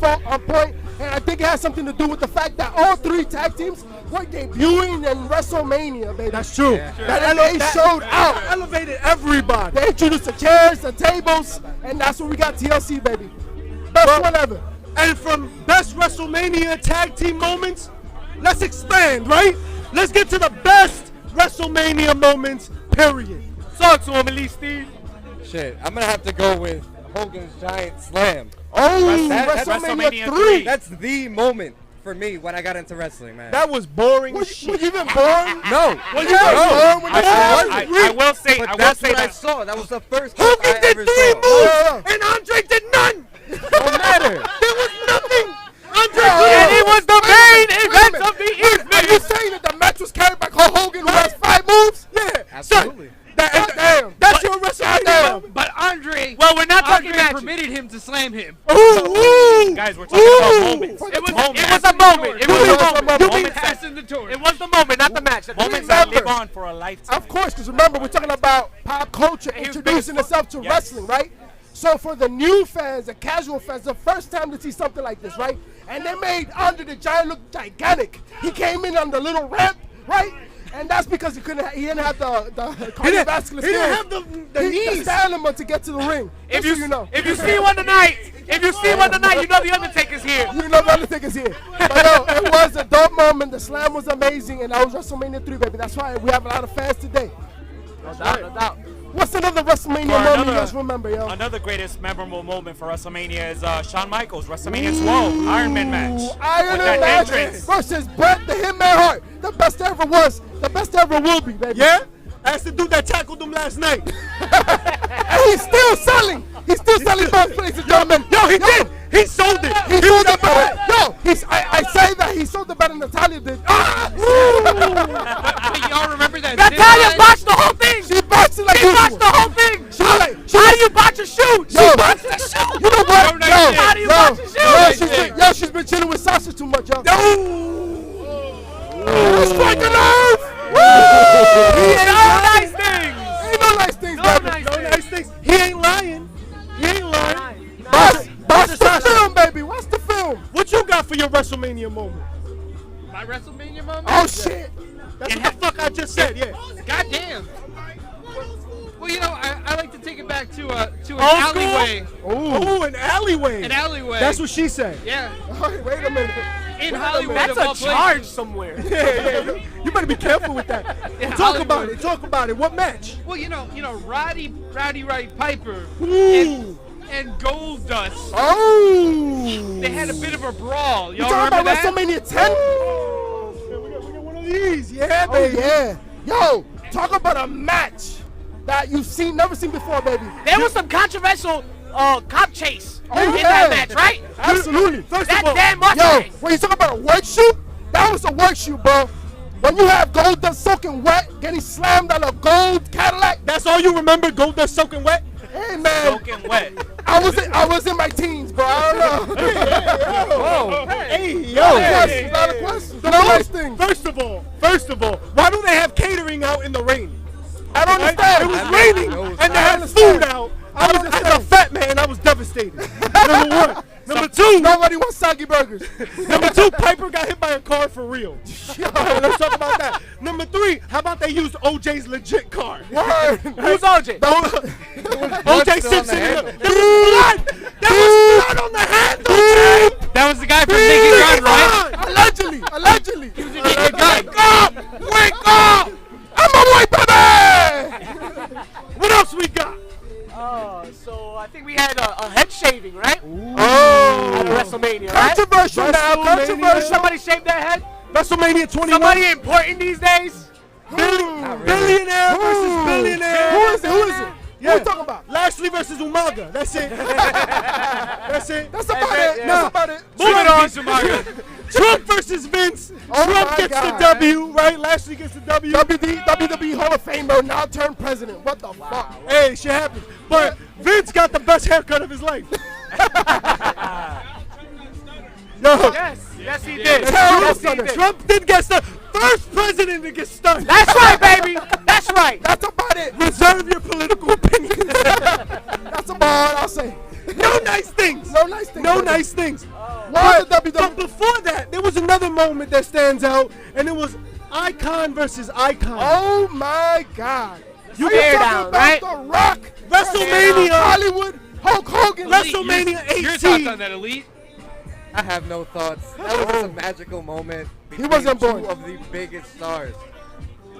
point, and I think it has something to do with the fact that all three tag teams were debuting in WrestleMania, baby. That's true. That they showed out. Elevated everybody. They introduced the chairs, the tables, and that's what we got TLC, baby. Best one ever. And from best WrestleMania tag team moments, let's expand, right? Let's get to the best WrestleMania moments, period. Talk to him, Elite Steve. Shit, I'm gonna have to go with Hogan's Giant Slam. Oh, That's WrestleMania WrestleMania 3. That's the moment for me when I got into wrestling, man. That was boring Was as you shit. even born? no. Well, you Yeah, know, born when I will say, But I will that's say what I that. saw. That was the first clip Hogan I did ever 3 saw. moves, and Andre did none. Don't matter. There was nothing. Andre And did it was the main event of the Are you evening. saying that the match was carried by Hulk Hogan who has 5 moves? Yeah, Absolutely. Son, Damn. that's your WrestleMania moment. But Andre, Well, we're not talking Andre matches. permitted him to slam him. Ooh, Guys, we're talking about moments. It was Moments. a moment. It was a moment. You Moments Passing the torch. It was the moment, not the match. Moments that Remember. live on for a lifetime. Of course, because remember, we're talking about pop culture he was introducing big as itself to Yes. wrestling, right? So for the new fans, the casual fans, the first time to see something like this, right? And they made Andre the Giant look gigantic. He came in on the little ramp, right? And that's because he didn't have the cardiovascular he didn't have skills. the The knees. stamina to get to the ring. If Just you so you know. if you see one tonight, you know the Undertaker's here. You know the Undertaker's here. But no, it was a dope moment. The slam was amazing, and that was WrestleMania 3, baby. That's why we have a lot of fans today. No doubt, no doubt. What's another WrestleMania Or moment you guys remember, yo? Another greatest memorable moment for WrestleMania is Shawn Michaels, WrestleMania 12, Iron Man match. Iron With Man that match entrance. versus Bret the Hitman Hart. The best ever was. The best ever will be, baby. Yeah? That's the dude that tackled him last night. And he's still selling. He's still selling both, ladies and gentlemen. Yo, he did. He sold it. He sold it better. Yo, I say that he sold it better than Natalia did. Hey, y'all remember that? Natalia zip line? botched the whole thing. She botched it like She botched usual. the whole thing. She How do you botch a shoot? Yo, She botched the shoot. You know what? No, Yo, no, how do you watch the show? she's been chilling with Sasha too much, yo. Strike a nerve. He did all nice things. moment. My WrestleMania moment? Oh shit! That's what the fuck I just said. Yeah. Goddamn. Well, you know, I like to take it back to an Old alleyway. Oh, an alleyway. An alleyway. That's what she said. Yeah. Hey, wait a minute. In Hollywood, That's of all a charge places. somewhere. Yeah. You better be careful with that. In Talk about Hollywood. it. Talk about it. What match? Well, you know, Roddy Piper Ooh. and Goldust. Oh! They had a bit of a brawl. You Y'all talking remember about that? WrestleMania 10? We got one of these. Yeah, Oh baby. yeah. Yo, talk about a match that you've never seen before, baby. There was some controversial cop chase Oh, in yeah. that match, right? Absolutely. First That of all, damn Yo, Mustang. when you talk about a work shoot, that was a work shoot, bro. When you have Goldust soaking wet, getting slammed on a gold Cadillac, that's all you remember? Goldust soaking wet? hey man, Soaking wet. I was in my teens, bro. I don't know. Whoa. Hey, yo. A lot of questions. No nice things. First of all, why do they have catering out in the rain? I don't understand. It was raining, and they had food out. As a fat man, I was devastated. Number one. Number two, Nobody wants soggy burgers. Number two, Piper got hit by a car for real. Let's talk about that. Number three, how about they used OJ's legit car? Word. Who's OJ? OJ Simpson. There was blood. There was blood on the handle, Jay. That was the guy from Naked Gun, right? Allegedly. He was in Naked Gun. Wake up! I'm a white baby. What else we got? So I think we had a head shaving, right? Oh, At WrestleMania, right? Controversial now. WrestleMania. Controversial. Somebody shaved their head? WrestleMania 21. Somebody important these days? Billionaire versus billionaire. Who is it? Who is it? Yeah. What are you talking about? Lashley versus Umaga. That's it. That's it. That's about it. yeah. That's about it. Moving on. Trump versus Vince. Oh Trump my gets God. the W, right? Lashley gets the W. WWE Hall of Famer now turned president. What the fuck? Hey, shit happens. But Vince got the best haircut of his life. Yo, Yes, he did. Yes, Yes, he did. Trump did get stunned. First president to get stunned. That's right, baby. That's right. That's about it. Reserve your political opinions. That's about all I'll say. No nice things. No nice things. No baby. nice things. What? But before that, there was another moment that stands out, and it was Icon versus Icon. Oh my God. You Tear can down, talk right? The Rock. WrestleMania. Hollywood. Hulk Hogan. WrestleMania Your 18. thoughts on that, Elite? I have no thoughts. That was just a magical moment. Between wasn't born. two of the biggest stars.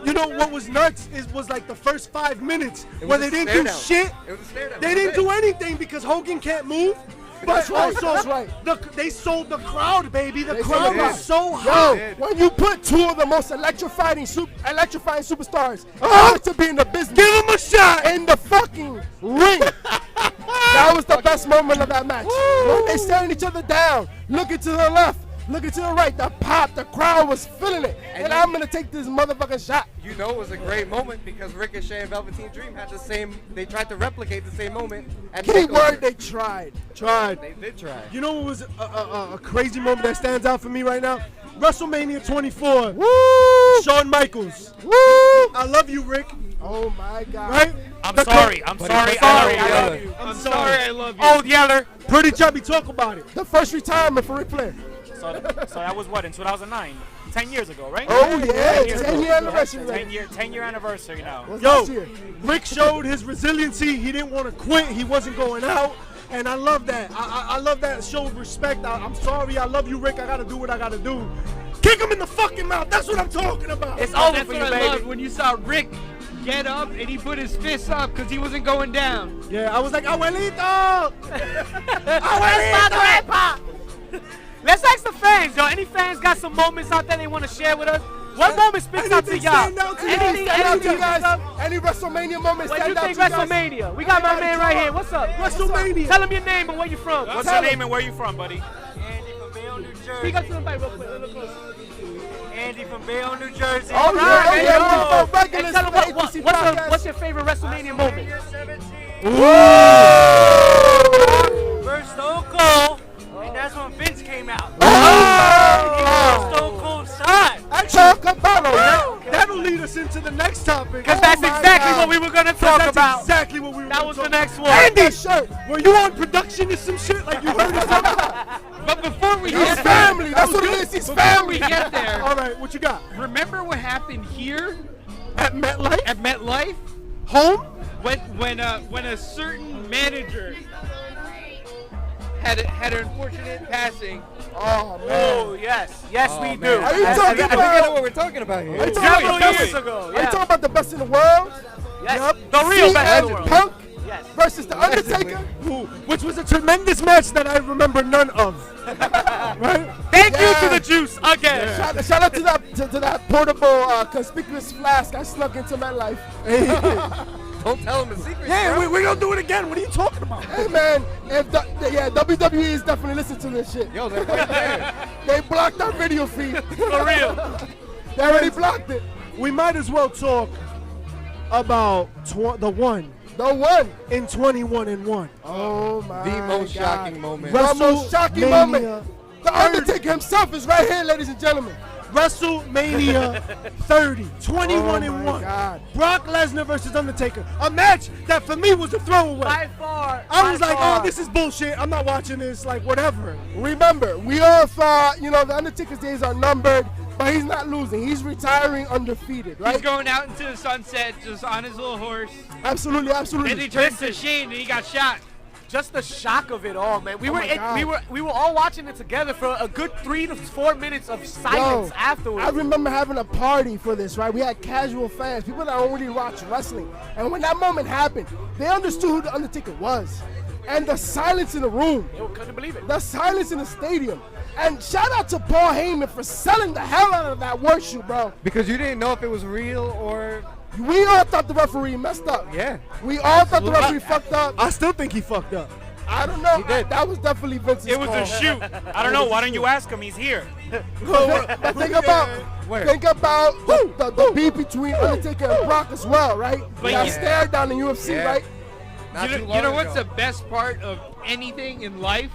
You know what was nuts was like the first 5 minutes It where was they a didn't stare do down. shit. It was a stare down. They didn't do anything because Hogan can't move. But That's right, also, that's right. they sold the crowd, baby. The They crowd sold was it. so Yo, hot. when you put two of the most electrifying superstars to be in the business, Give him a shot. in the fucking ring. That was the best moment of that match. When they staring each other down, looking to the left, looking to the right, the pop, the crowd was feeling it. And I'm gonna take this motherfucking shot. You know it was a great moment because Ricochet and Velveteen Dream had the same. They tried to replicate the same moment. At Key TakeOver. word, they tried. Tried. They did try. You know what was a crazy moment that stands out for me right now? WrestleMania 24. Woo! Shawn Michaels. Woo! I love you, Rick. Oh my God. Right? I'm The sorry. co- I'm But sorry. he was I sorry, love yeah. you. I'm sorry, I love you. Old Yeller. Pretty chubby, talk about it. The first retirement for Ric Flair. So that was what, in 2009? 10 years ago, right? Oh yeah, 10 years 10 ago. year anniversary. 10-year anniversary now. What's Yo, last year? Rick showed his resiliency. He didn't want to quit. He wasn't going out. And I love that. I love that. Showed respect. I'm sorry. I love you, Rick. I got to do what I got to do. Kick him in the fucking mouth. That's what I'm talking about. It's over That's for what you, I baby. loved when you saw Rick get up and he put his fists up because he wasn't going down. Yeah, I was like, Abuelito. Grandpa. Let's ask the fans, yo. Any fans got some moments out there they want to share with us? What moment spits out to Anything y'all? stand out to you? Anything, Stand out to you anything guys. guys? Any WrestleMania moments What do you stand out think to you guys? WrestleMania? We got my man right here. What's up? WrestleMania. Tell him your name and where you from. What's Tell your him. name and where you from, buddy? Andy from Bayonne, New Jersey. Speak up to the mic real quick. A little closer. Andy from Bayonne, New Jersey. Oh yeah, Right, oh man, yeah. yo. We And regulars tell for him the ABC podcast. what's your favorite WrestleMania moment? WrestleMania 17. Woo! First Stone Cold, and that's when Vince came out. Oh! Stone Cold side. Talk about it. That'll lead us into the next topic. Because that's my exactly God. what we were going to That's talk about. exactly what we were That gonna was talk the next one. Andy, Shirt. were you on production or some shit like you heard us talk about? But before we He's get family. That's what it is. He's before family. we get there, All right, what you got? remember what happened here At MetLife? at MetLife Home? when a certain manager had an unfortunate passing. Oh, man. Oh, yes. Yes, we do. man. Are you I talking think I about? know what we're talking about here. Are you talking Several about the years best? ago. Are you Yeah. talking about the best in the world? Yes. The real best in the world. Punk Yes. versus the Undertaker. Which was a tremendous match that I remember none of. Right? Thank you Yeah. to the juice again. Shout out to that portable conspicuous flask I snuck into MetLife. Don't tell him the secret. Yeah, bro. we're gonna do it again. What are you talking about? Hey man, if WWE is definitely listening to this shit. Yo, they're right there. They blocked our video feed. For real. They already blocked it. We might as well talk about the one The one. in 21-1. Oh my The most God. shocking moment. The most shocking WrestleMania moment. The Undertaker himself is right here, ladies and gentlemen. WrestleMania 30, 21-1. Oh my God. Brock Lesnar versus Undertaker. A match that for me was a throwaway. By far. I was by like, far. oh, this is bullshit. I'm not watching this. Like, whatever. Remember, we all thought, the Undertaker's days are numbered, but he's not losing. He's retiring undefeated, right? He's going out into the sunset just on his little horse. Absolutely, Then absolutely. he turns to Shane and he got shot. Just the shock of it all, man. We Oh were my God. we were all watching it together for a good 3 to 4 minutes of silence Yo, afterwards. I remember having a party for this, right? We had casual fans, people that don't really watch wrestling. And when that moment happened, they understood who The Undertaker was. And the silence in the room, Yo, couldn't believe it. the silence in the stadium. And shout out to Paul Heyman for selling the hell out of that word shoe, bro. Because you didn't know if it was real or. We all thought the referee messed up. Yeah. We all thought the referee fucked up. I still think he fucked up. I don't know. He did. That was definitely Vince's It was call. a shoot. I don't know. Why don't you ask him? He's here. But think about the beef between Undertaker and Brock as well, right? But That yeah. stare down in UFC, Yeah. right? Not too You long know what's ago. the best part of anything in life?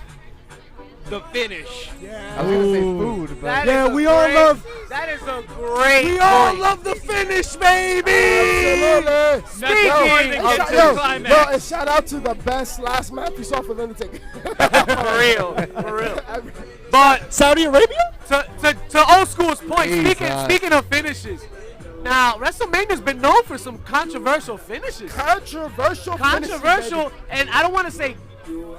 The finish. I was gonna say food, but That Yeah, is a we all great- love- That is a great. We all point. love the finish, baby. Absolutely. Nothing Speaking- more than And get shout- to yo, the climax. and shout out to the best last match we saw for The Undertaker. For real, for real. But Saudi Arabia? to old school's point, Jesus. speaking of finishes, now WrestleMania's been known for some controversial finishes. Controversial. Controversial, finishes, and I don't want to say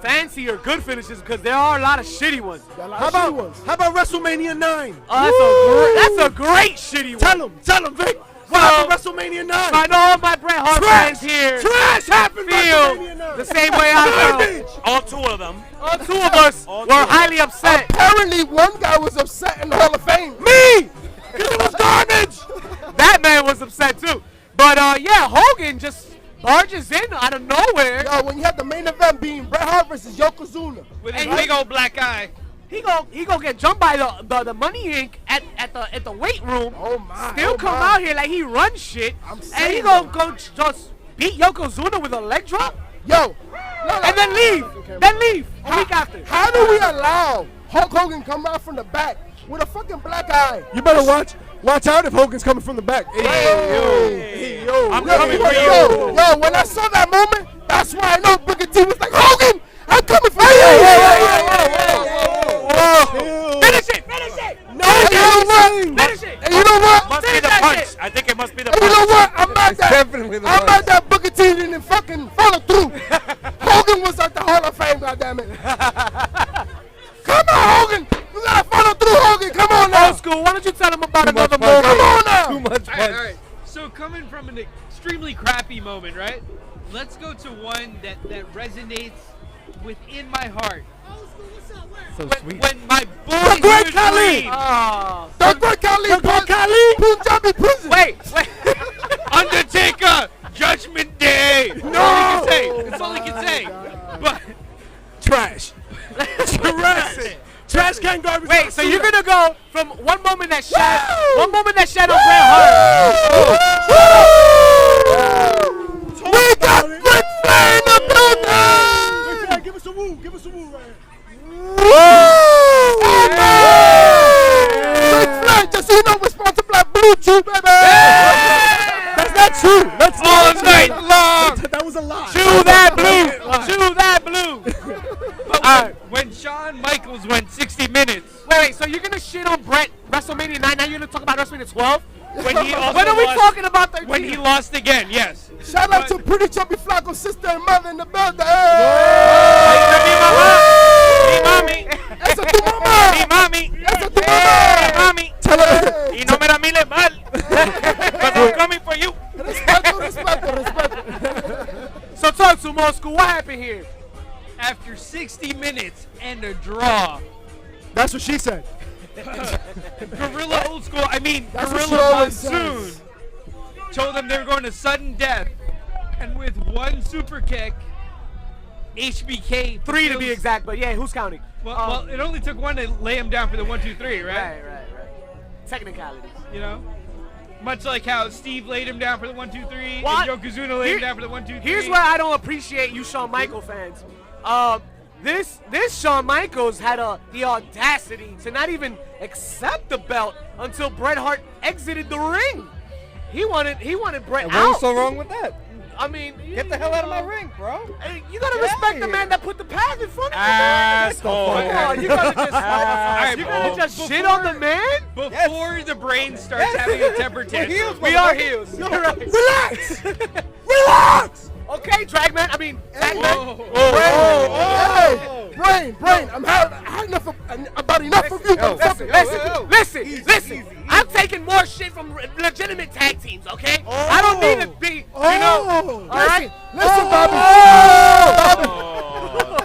fancy or good finishes because there are a lot of shitty ones. baby. A lot How of shitty about ones. WrestleMania 9? That's a great shitty one. Tell him, Vic. What happened WrestleMania 9? I know all my Bret Hart Trash, fans here trash happened WrestleMania feel 9. the same way I Garbage. felt. All two of them. All two of us All were two of them. highly upset. Apparently, one guy was upset in the Hall of Fame. Me! Because it was garbage. That man was upset too. But yeah, Hogan just barges in out of nowhere. Yo, when you had the main event being Bret Hart versus Yokozuna. With his And big old black eye. He go get jumped by the Money Inc. at the weight room. Oh my. Still oh come my. out here like he runs shit, I'm and he saying, go though. just beat Yokozuna with a leg drop, Yo. No, and then leave. Okay, Then leave a week after. How do we allow Hulk Hogan come out from the back with a fucking black eye? You better watch out if Hogan's coming from the back. Hey, yo. I'm Yo, coming yo, for you. yo, when I saw that moment, that's why I know Booker T was like, Hogan, I'm coming for you. Finish it! Finish it! No, And you know what? Finish it! And you know what? Must be Finish the that punch. shit. I think it must be the And you know punch. what? I'm mad It's that definitely the I'm punch. mad that Booker T didn't fucking follow through. Hogan was at the Hall of Fame, goddammit. Come on, Hogan. You gotta follow through, Hogan. Come on now. Old school. Why don't you tell him about Too much another punch. moment? Come on now. Too much All right, punch. all right. So coming from an extremely crappy moment, right? Let's go to one that resonates within my heart. So sweet. When my boy The Great Huge Khali! Green- Oh. The Great Khali. Punjabi prison. Wait. Undertaker, Judgment Day. No, all he can say. That's all he can say. But Trash. Trash. Trash can garbage. Wait, so you're gonna go from one moment that shadowed Bret Hart. We got Ric Flair in the building. Ric Flair, give us a woo. Give us a woo right here. Oh man! Ric Flair, just so you know, we're sponsored by Blue Chew, baby. That's not true. That's all not night true. long. That was a lie. Chew that blue. Chew that blue. But when Shawn Michaels went 6 lost again. Yes. Shout out to Pretty Chubby Flacco's sister and mother in the building. Ahí está mi mamá. Mi mami. Esa tu mamá. Mi mami. Esa tu mamá. Mi mami. Y no me la mires mal. Because I'm coming for you. Respeto. So talk to Moscow. What happened here? After 60 minutes and a draw. That's what she said. Gorilla Old School, I mean, That's what she Gorilla always Monsoon says. told them they were going to sudden death. And with one super kick, HBK 3 to be exact, but yeah, who's counting? Well, it only took one to lay him down for the 1-2-3, right? Right. Technicalities. You know, much like how Steve laid him down for the 1-2-3, What? and Yokozuna laid him down for the 1-2-3. Here's where I don't appreciate you Shawn Michaels fans. This Shawn Michaels had the audacity to not even accept the belt until Bret Hart exited the ring. He wanted Bret And out. what was so wrong with that? I mean, Get the hell out of my ring, bro. Hey, you gotta Get respect outta the here. man that put the path in front of Asshole. you. Come on, you gotta just shit on the man? Before the brain starts having a temper tantrum. We are heels. You're right. Relax. Relax. Okay, Dragman. I mean, Hey, Brain, I had enough about enough of you, motherfucker. Listen. I'm taking more shit from legitimate tag teams, okay? I don't need to be, all right? Listen, Bobby.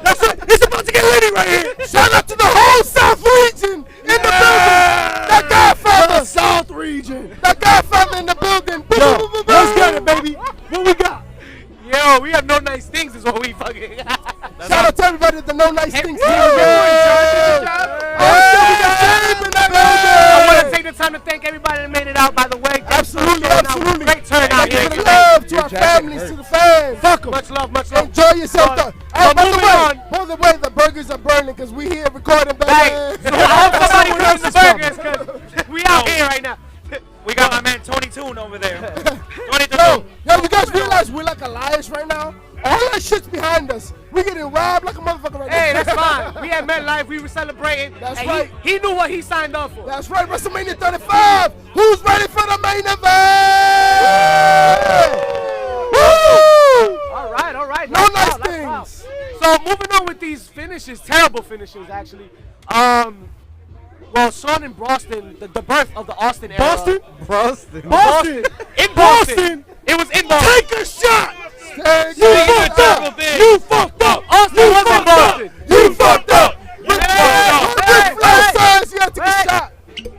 That's it. It's about to get litty right here. Shout out to the whole South region in the building. That Godfather. South region. That Godfather in the building. Yo, let's get it, baby. What we got? Yo, we have no nice things is what we fucking Shout out to everybody that know nice things. I want to take the time to thank everybody that made it out, by the way. Absolutely. Great turnout here. Give it love to our families, to the fans. Fuck 'em. Much love. Enjoy yourself. So By moving on. the way, the burgers are burning because we here recording, baby. Hey, so I hope somebody brings the burgers because we out here right now. We got my man Tony Toon over there. Tony Yo, Toon. you guys realize we're like Elias right now? All that shit's behind us. We getting robbed like a motherfucker right now. Hey, that's fine. We at Metlife. We were celebrating. That's and right. He knew what he signed up for. That's right, WrestleMania 35. Who's ready for the main event? Woo! All right. No nice Loud. things. So moving on with these finishes, terrible finishes actually. Well, Shawn and Boston, the birth of the Austin era. Boston? Boston. In Boston. It was in Boston. Take a shot. You fucked up. You fucked up. Austin was in Boston. You fucked up. Ric Flair says you gotta take a shot.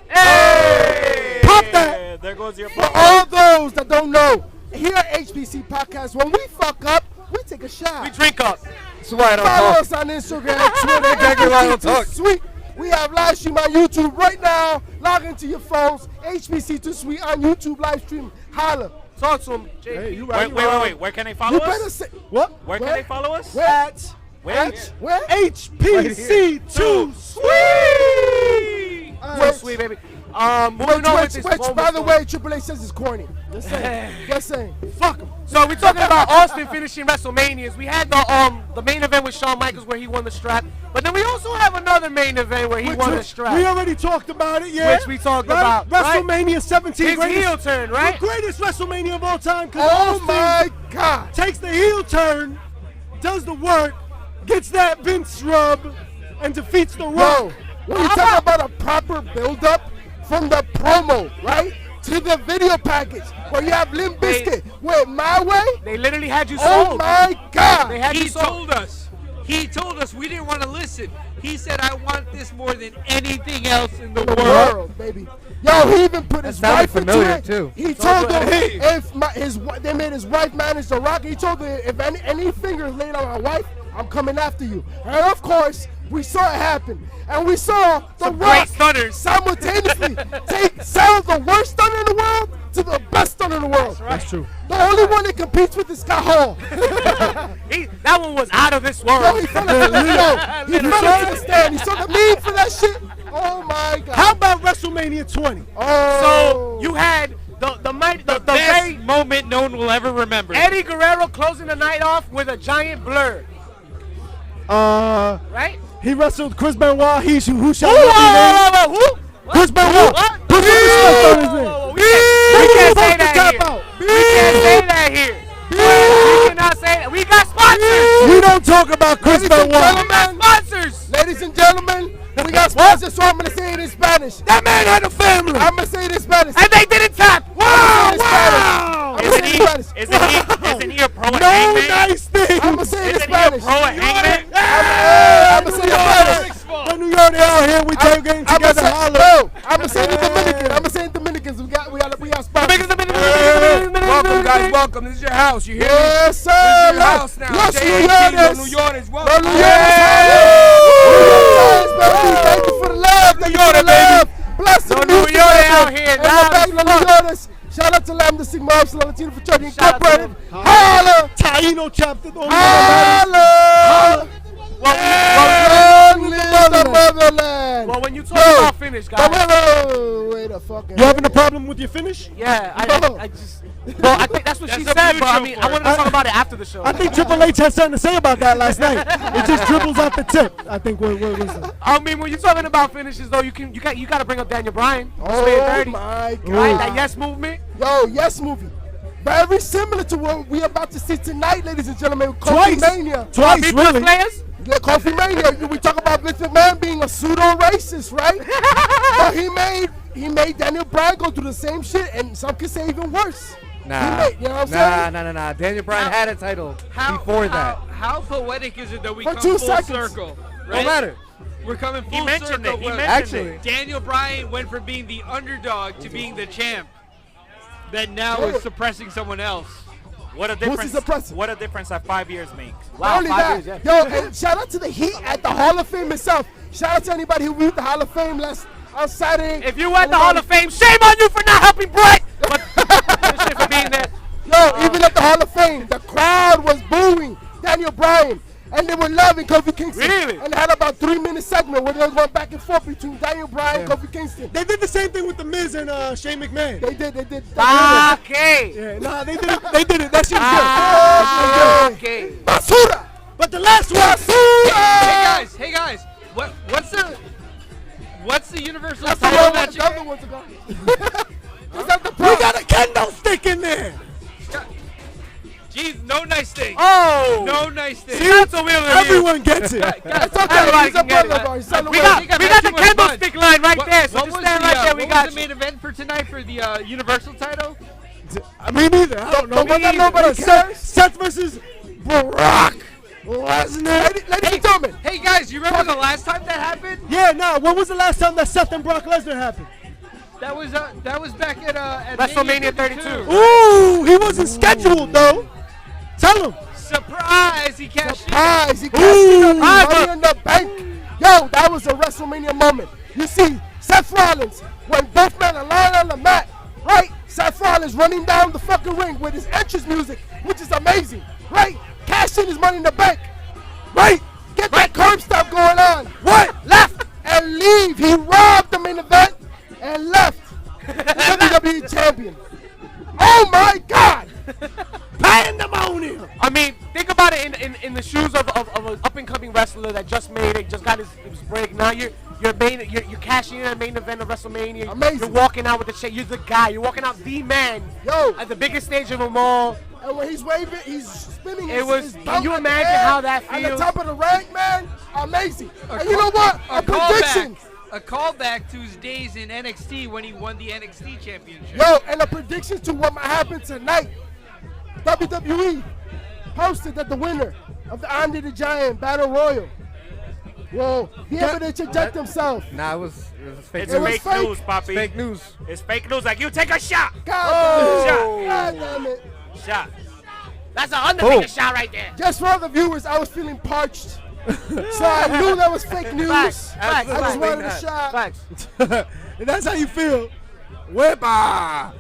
Hey! Pop that. There goes your For all those that don't know, here at HBC Podcast, when we fuck up, we take a shot. We drink up. That's why I don't Follow talk. us on Instagram, Twitter, Exactly why I don't talk. Sweet. We have live stream on YouTube right now. Log into your phones. HBC Too Sweet on YouTube live stream. Holla. Talk to him, JP. Hey, you right. Wait. Where can they follow You us? better say What? Where can they follow us? where? Where? Where? HPC too Sweet. Wait. Sweet, baby. Moving on with this Which, moment, by the though. way, Triple H says is corny. Just saying. Just saying. Fuck him. So we're talking about Austin finishing WrestleManias. We had the main event with Shawn Michaels where he won the strap, but then we also have another main event where he won the strap. We already talked about it, yeah. Which we talked about, right? WrestleMania 17. His heel turn, right? The greatest WrestleMania of all time. 'Cause Oh Austin my God. takes the heel turn, does the work, gets that Vince rub, and defeats the Yo, Rock. when you talk about a proper build-up from the promo, right, to the video package, where you have Limp Bizkit with My Way. They literally had you Oh sold. my God. They had He you sold. told us. He told us we didn't want to listen. He said, I want this more than anything else in the The world. world, baby. Yo, he even put his That sounded wife into familiar, it. too. He told them Hey. if they made his wife manage the Rock. He told them if any fingers laid on my wife, I'm coming after you. And of course, we saw it happen, and we saw the Some Rock great stunners. simultaneously sell the worst stunner in the world to the best stunner in the world. That's true. The only one that competes with is Scott Hall. That one was out of this Yo, world. he fell into the stand. He saw the meme for that shit. Oh my God. How about WrestleMania 20? Oh. So you had the Best very moment no one will ever remember. Eddie Guerrero closing the night off with a giant blur, right? He wrestled Chris Benoit. Who shall Who? not be named. Who? Chris Benoit. What? Put some respect on his name. We can't say Take the that top here. out. We can't say that here. We cannot say that. We got sponsors. We don't talk about Chris Ladies and Benoit. We got sponsors. Ladies and gentlemen, we got sponsors, so I'm gonna say it in Spanish. That man had a family. I'm gonna say it in Spanish. And they didn't tap. Wow! Isn't he a pro at No Hangman? nice thing. I'm gonna say it in Isn't he a Spanish. pro at Hangman? I'm gonna say it in Spanish. When New York, they out here, we tailgating together. Holla. No, I'm gonna say it in Dominican. I'm gonna say it in Dominicans. We got sponsors. Welcome, guys. Welcome. This is your house. You hear me? Yes, sir. This is your house now. Los JAT, New New York is welcome. Los New Yorkers. Thank you for the love. Thank you for the love. Bless the New music York out out here. And the back, Los New Yorkers. Shout out to Lambda Sigma Epsilon Latino Fraternity Incorporated. Holla! Taino chapter. Holla! Long live the motherland. Well, when you talk about finish, guys. Wait a fucking. You having a problem with your finish? Yeah, I just. Well, I think that's what she said, but I mean, I wanted to talk about it after the show. I think Triple H had something to say about that last night. It just dribbles out the tip. I think. What was it? I mean, when you're talking about finishes, though, you got to bring up Daniel Bryan. Oh my God! Right, that yes movement. Yo, yes movie. Very similar to what we're about to see tonight, ladies and gentlemen. Coffee Mania. Twice, really. Players? Yeah, Coffee Mania. We talk about Vince McMahon being a pseudo-racist, right? But he made Daniel Bryan go through the same shit, and some could say even worse. Nah. You know what I'm saying? Nah. Daniel Bryan had a title before that. How poetic is it that we For come 2 full seconds. circle? No Right? matter. We're coming full He mentioned circle. it. He where mentioned it. Daniel Bryan went from being the underdog to being the champ. That now is suppressing someone else. What a Who's he difference! suppressing? What a difference that 5 years makes. Not only that, yo, and shout out to the Heat at the Hall of Fame itself. Shout out to anybody who viewed the Hall of Fame on Saturday. If you at the Hall of Fame, shame on you for not helping Brett. But shit for being there. Yo, even at the Hall of Fame, the crowd was booing Daniel Bryan. And they were loving Kofi Kingston. Really? And they had about 3-minute segment where they were going back and forth between Daniel Bryan and Kofi Kingston. They did the same thing with The Miz and Shane McMahon. They did. Okay. Yeah, nah, they did it. They did it. That shit was good. Okay. Basura! But the last one. Hey guys, what's the Universal That's the title one match the other again? ones ago. Is that the We problem? got a kendo stick in there. Jeez, no nice thing. Oh. No nice thing. See, that's a wheel of you. Everyone gets it. It's okay. Everybody He's a can get brother it. of ours. Son of We a- got got the too much fun. candlestick line right there. So What just was stand the, right there. We what got was the you. main event for tonight for the Universal title? Me neither. I don't know. Don't let nobody cares. Seth versus Brock Lesnar. Ladies and gentlemen, Hey guys, you remember the last time that happened? Yeah, nah. When was the last time that Seth and Brock Lesnar happened? That was back at WrestleMania Mania 32. Ooh, he wasn't scheduled though. Tell him. Surprise! He cashed in. surprise, he cashed in on Money in the Bank. Yo, that was a WrestleMania moment. You see, Seth Rollins, when both men are lying on the mat, right? Seth Rollins running down the fucking ring with his entrance music, which is amazing, right? Cash in his Money in the Bank, right? Get that curb stop going on. What? Left and leave. He robbed the main event and left. The WWE champion. Oh my God! Pandemonium. I mean, think about it in the shoes of an up and coming wrestler that just made it, just got his break. Now you're cashing in a main event of WrestleMania. Amazing. You're walking out with the shit. You're the guy. You're walking out the man. Yo. At the biggest stage of them all. And when he's waving, he's spinning It was- his can belt you in the imagine air how that At the feels? top of the rank, man, amazing. And you know what? A prediction. A callback to his days in NXT when he won the NXT championship. Yo, and a prediction to what might happen tonight. WWE posted that the winner of the Andre the Giant Battle Royal will be able to interject himself. Nah, it was fake It's It was news. fake fake. news, Poppy. Fake news. It's fake news. Like, you take a shot. God, Shot. God damn it. Shot. That's an Undertaker shot right there. Just for other viewers, I was feeling parched. So I knew that was fake news. Facts. I just Absolutely wanted a not. shot. Facts. And that's how you feel. Wepa.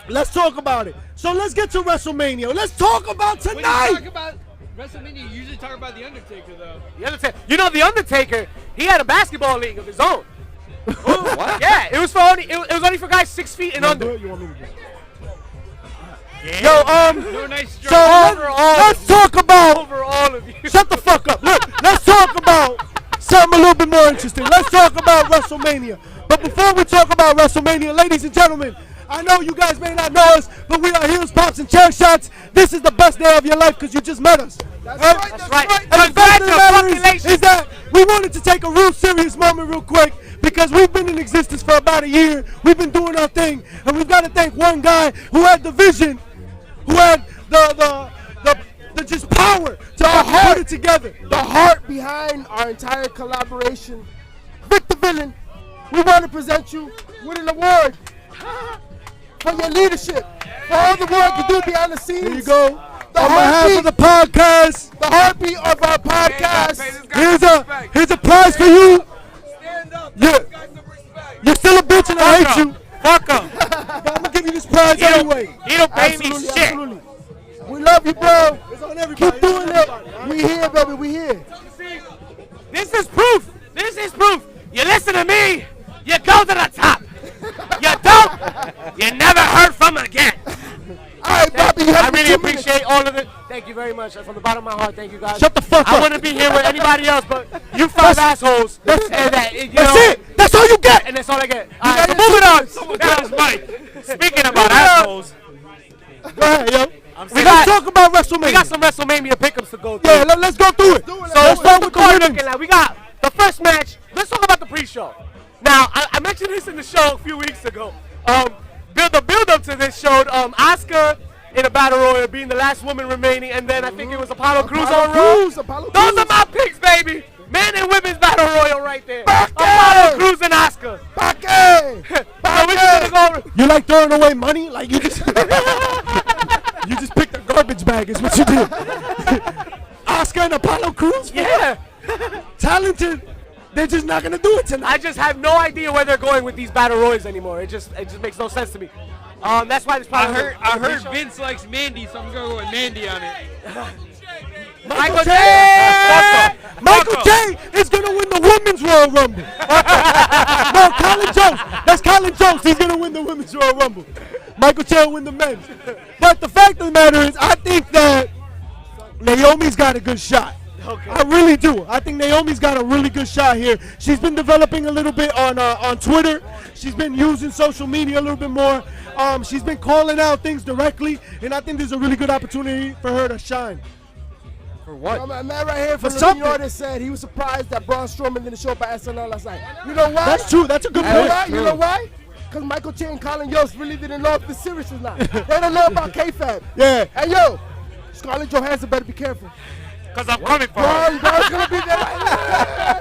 Let's talk about it. So let's get to WrestleMania. Let's talk about When you tonight. talk about WrestleMania, you usually talk about The Undertaker, though. The Undertaker. You know, The Undertaker, he had a basketball league of his own. What? Yeah, it was for only it was only for guys 6 feet and under. You want me to do it? Yo, No nice So stroke. let's talk about. over all of you. Shut the fuck up. Look, let's talk about something a little bit more interesting. Let's talk about WrestleMania. But before we talk about WrestleMania, ladies and gentlemen, I know you guys may not know us, but we are Heels, Pops, and Chairshots. This is the best day of your life because you just met us. That's Right? right. That's right. And the fact of the matter Congratulations. is that we wanted to take a real serious moment real quick because we've been in existence for about a year. We've been doing our thing, and we've got to thank one guy who had the vision, who had the just power to put it together. The heart behind our entire collaboration. Victor Villain, we want to present you with an award for your leadership, for all the work you do behind the scenes. Here you go. The On behalf of the podcast, the heartbeat of our podcast. here's a prize for you. You're still a bitch and I hate you. Fuck him. I'm gonna give you this prize anyway. He don't pay me Absolutely, shit. absolutely. We love you, bro. It's on everybody. Keep doing it. We here, baby. We here. This is proof. This is proof. You listen to me, you go to the top. You don't, you never heard from again. All right, Bobby. You I have really 2 minutes. appreciate all of it. Thank you very much. From the bottom of my heart, thank you guys. Shut the fuck I up. wouldn't be here with anybody else, but you five assholes. And that, you That's know, it. That's all you get. And that's all I get. All right, so moving on. Someone cut his mic. Speaking about assholes. Go ahead, yo. We Let's got, talk about WrestleMania. we got some WrestleMania pickups to go through. Yeah, let's go through it. So Let's start with the card women's. looking at. We got the first match. Let's talk about the pre-show. Now, I mentioned this in the show a few weeks ago. The build-up to this showed Asuka in a battle royal being the last woman remaining, and then I think it was Apollo Crews on Raw. Apollo Those Crews. are my picks, baby. Men and women's battle royal right there. Back Apollo there. Crews and Asuka. Baki. So we're just gonna go. You like throwing away money? Like you just you just picked a garbage bag is what you did. Oscar and Apollo Crews? Yeah. Talented. They're just not gonna do it tonight. I just have no idea where they're going with these battle royals anymore. It just makes no sense to me. That's why this probably. I heard Vince likes Mandy, so I'm gonna go with Mandy on it. Michael J. J. Michael J is gonna win the women's Royal Rumble. No, Colin Jones. That's Colin Jones. He's gonna win the women's Royal Rumble. Michael J will win the men's. But the fact of the matter is, I think that Naomi's got a good shot. Okay. I really do. I think Naomi's got a really good shot here. She's been developing a little bit on Twitter. She's been using social media a little bit more. She's been calling out things directly, and I think there's a really good opportunity for her to shine. For what? A man right here For from something. New York that said he was surprised that Braun Strowman didn't show up at SNL last night. You know why? That's true. That's a good You know point. why? You know why? Because Michael J and Colin Yost really didn't know if this serious or not. They don't know about kayfabe. Yeah. Hey, yo, Scarlett Johansson better be careful. Because I'm coming for her. Braun's gonna be there.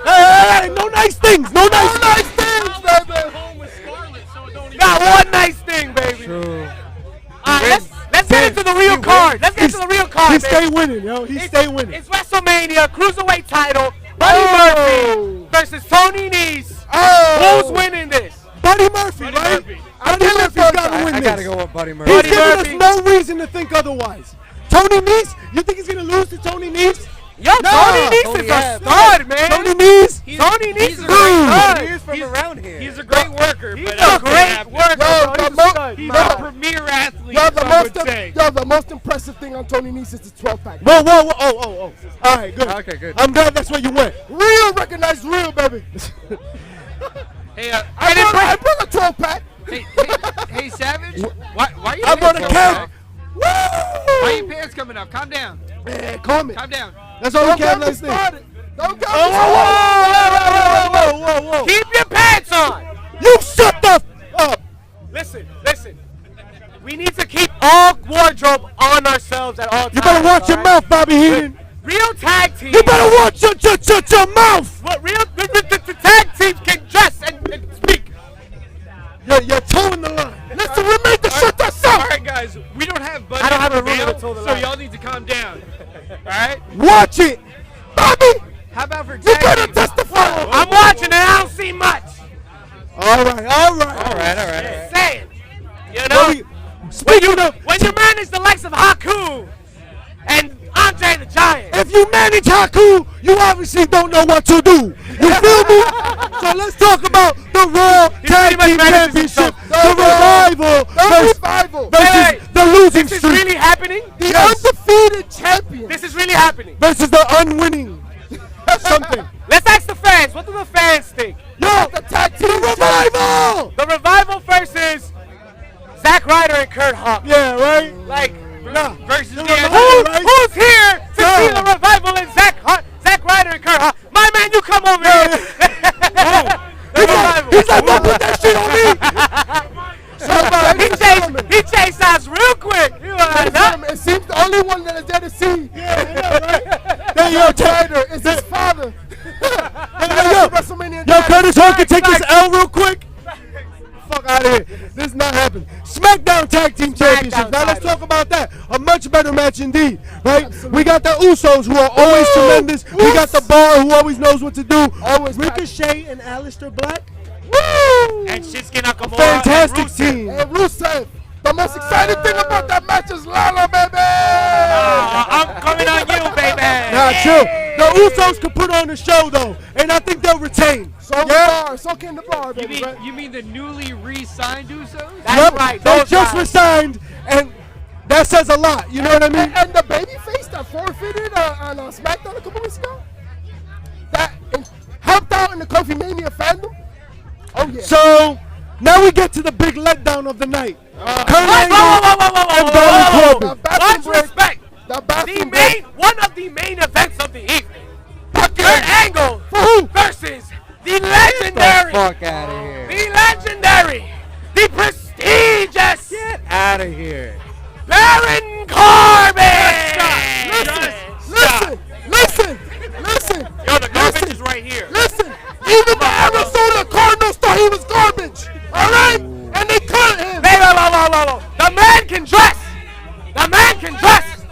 Hey, no nice things. No nice things, baby. Got one nice thing, baby. True. Let's get into the real card. Let's get into the real card, He baby. stay winning, yo. He stay winning. It's WrestleMania Cruiserweight title. Buddy Murphy versus Tony Nese. Who's winning this? Buddy Murphy, right? Murphy. Buddy Murphy's got to win I this. gotta go with Buddy Murphy. He's Buddy giving Murphy. us no reason to think otherwise. Tony Nese? You think he's gonna lose to Tony Nese? Yo, Nah. Tony Nese Tony is a Nese. stud, man. Tony Nese? Tony Nese is a a great great stud. He is from around here. He's a great worker, He's but a great worker, Yo, bro. He's a the stud. he's Yo. a premier athlete, Yo, some would say. the most impressive thing on Tony Nese is the 12 pack. Whoa. Oh. All right, good. Okay, good. I'm glad that's where you went. Real recognized real, baby. Hey, I brought a 12 pack. hey, Savage. Why your I brought a pants can. coming up? Woo! Why your pants coming up? Calm down. Man, calm it. Calm down. That's all we Don't can get me last thing. started. Don't get me Whoa. Keep your pants on. You shut the up. Listen. We need to keep all wardrobe on ourselves at all times. You better watch your all right? mouth, Bobby Heenan. Real tag teams. You better watch your mouth. What real the tag teams can dress and speak. You're towing the line. Listen, remain to shut us All up. right, guys. We don't have Buddy I don't have a Murphy, room to toe the so line. y'all need to calm down. All right. Watch it, Bobby. How about for You tag better teams? testify. I'm watching and I don't see much. All right. All right. Saying, you know, Speaking of, when you manage the likes of Haku and Andre the Giant. if you manage Haku, you obviously don't know what to do. You feel me? So let's talk about the Raw Tag pretty Team much manages Championship, himself. the revival versus Wait. the losing This is streak, really happening. The undefeated champion. This is really happening. versus the unwinning something. Let's ask the fans. What do the fans think? Yo, the tag team the revival. The Revival versus Who's here to see the revival in Zack Ryder and Kurt Hawk? My man, you come over here. He's like, don't put that shit on me. He chased us real quick. It seems the only one that is there to see. Zack Ryder is his father. Yo, Curtis Hawk can take this L real quick. Fuck out of here. This is not happening. SmackDown Tag Team Championships. Now let's talk about that. A much better match indeed, right? Absolutely. We got the Usos who are always tremendous. We got the Bar who always knows what to do. Ricochet and Aleister Black. Woo! And Shinsuke Nakamura. Fantastic and Rusev. team. And Rusev. The most exciting thing about that match is Lala, baby. I'm coming on you, baby. Nah, chill. The Usos could put on the show though, and I think they'll retain. So can the Bar, You baby. mean, you mean the newly re-signed Usos? That's right. They Those just guys. resigned, and that says a lot. You know what I mean? And the babyface that forfeited on SmackDown a couple weeks ago, that helped out in the Coffee Mania fandom. Oh yeah. So now we get to the big letdown of the night. Kurt Angle and Whoa. Baron Corbin. The bathroom Much break. respect. The bathroom One of the main events of the evening. Kurt Angle versus the legendary, Fuck out of here. the legendary, the prestigious Out of here. Baron Corbin. Listen. Yo, the garbage is right here. Listen, even the Arizona Cardinals thought he was garbage. All right? And they cut him. Hey, no. The man can dress. The man can dress.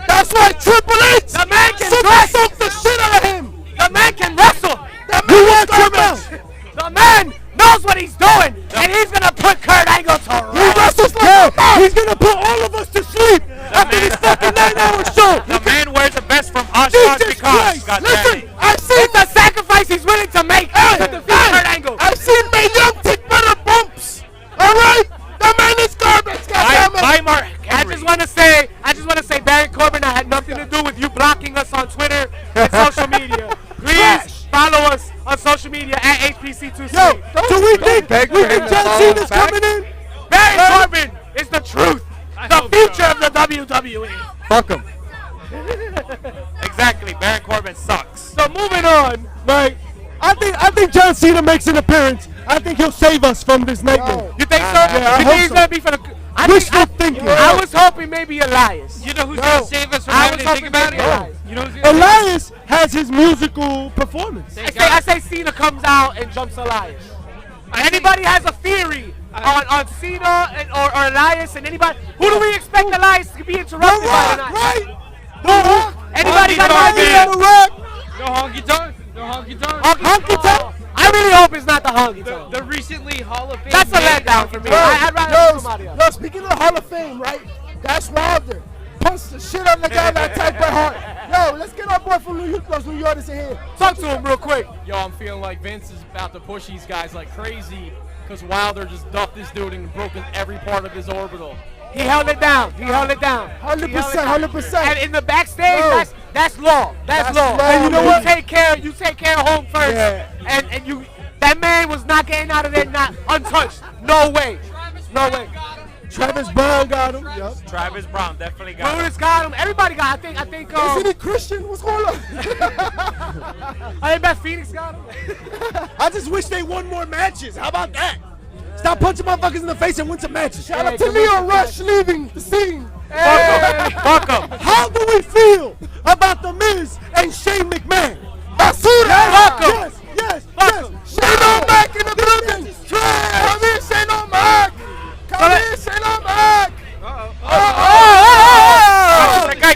That's why Triple H The man can super dress. soaked the shit out of him. The man can wrestle. That You man watch is your garbage. mouth. The man knows what he's doing, and he's gonna put Kurt Angle to He rest. wrestles like a man. He's gonna put all of us to sleep after this fucking 9-hour show. The man wears the best from Oshkosh Jesus because. Christ. God damn Listen, it. I've seen It's a sacrifice he's willing to make to defeat Kurt Angle. I've seen Mae Young take better bumps. All right? The man is garbage. Goddammit. Bye, Mark. I just want to say, Baron Corbin, I had nothing to do with you blocking us on Twitter and social media. Please follow us on social media at HPC2C. Yo, do we think John Cena's coming in? Baron Corbin is the truth, the hope future so. of the WWE. Fuck him. Exactly. Baron Corbin sucks. So moving on, Right. I think John Cena makes an appearance. I think he'll save us from this nightmare. you think so? Yeah, I you hope think he's so. gonna be for the? Wishful thinking. I was hoping maybe Elias. You know who's going to save us from I having was to think hoping about it? maybe Elias. You know who's going to Elias has his musical performance. I say Cena comes out and jumps Elias. Anybody has a theory on Cena or Elias and anybody? Who do we expect Elias to be interrupted by tonight? Right? Anybody got an Honky idea? Tonk. No honky tonk. No honky tonk. Honky Tonk? I really hope it's not the honky tonk. The recently Hall of Fame. That's a named letdown for me. Honky I'd rather have somebody else. Yo, speaking of the Hall of Fame, right? That's Wilder. Punched the shit on the guy that attacked Bret Hart. Yo, let's get our boy from New York, those New Yorkers in here. Talk to him real quick. Yo, I'm feeling like Vince is about to push these guys like crazy because Wilder just duffed this dude and broken every part of his orbital. He held it down. 100%. And in the backstage, No. that's law. That's law. law, And you know what? You take care of home first. Yeah. And you that man was not getting out of there not untouched. No way. Travis Brown got him. Yep. Travis Brown definitely got it. Brutus got him. Everybody got. I think. Isn't he Christian? What's going on? I think Beth Phoenix got him. I just wish they won more matches. How about that? Stop punching motherfuckers in the face and win some matches. Shout out to Leo Rush leaving the scene. Fuck him. How do we feel about The Miz and Shane McMahon? Basura! Yes. Shane O'Mac in the building! Come here, Shane O'Mac! Come here, Shane O'Mac!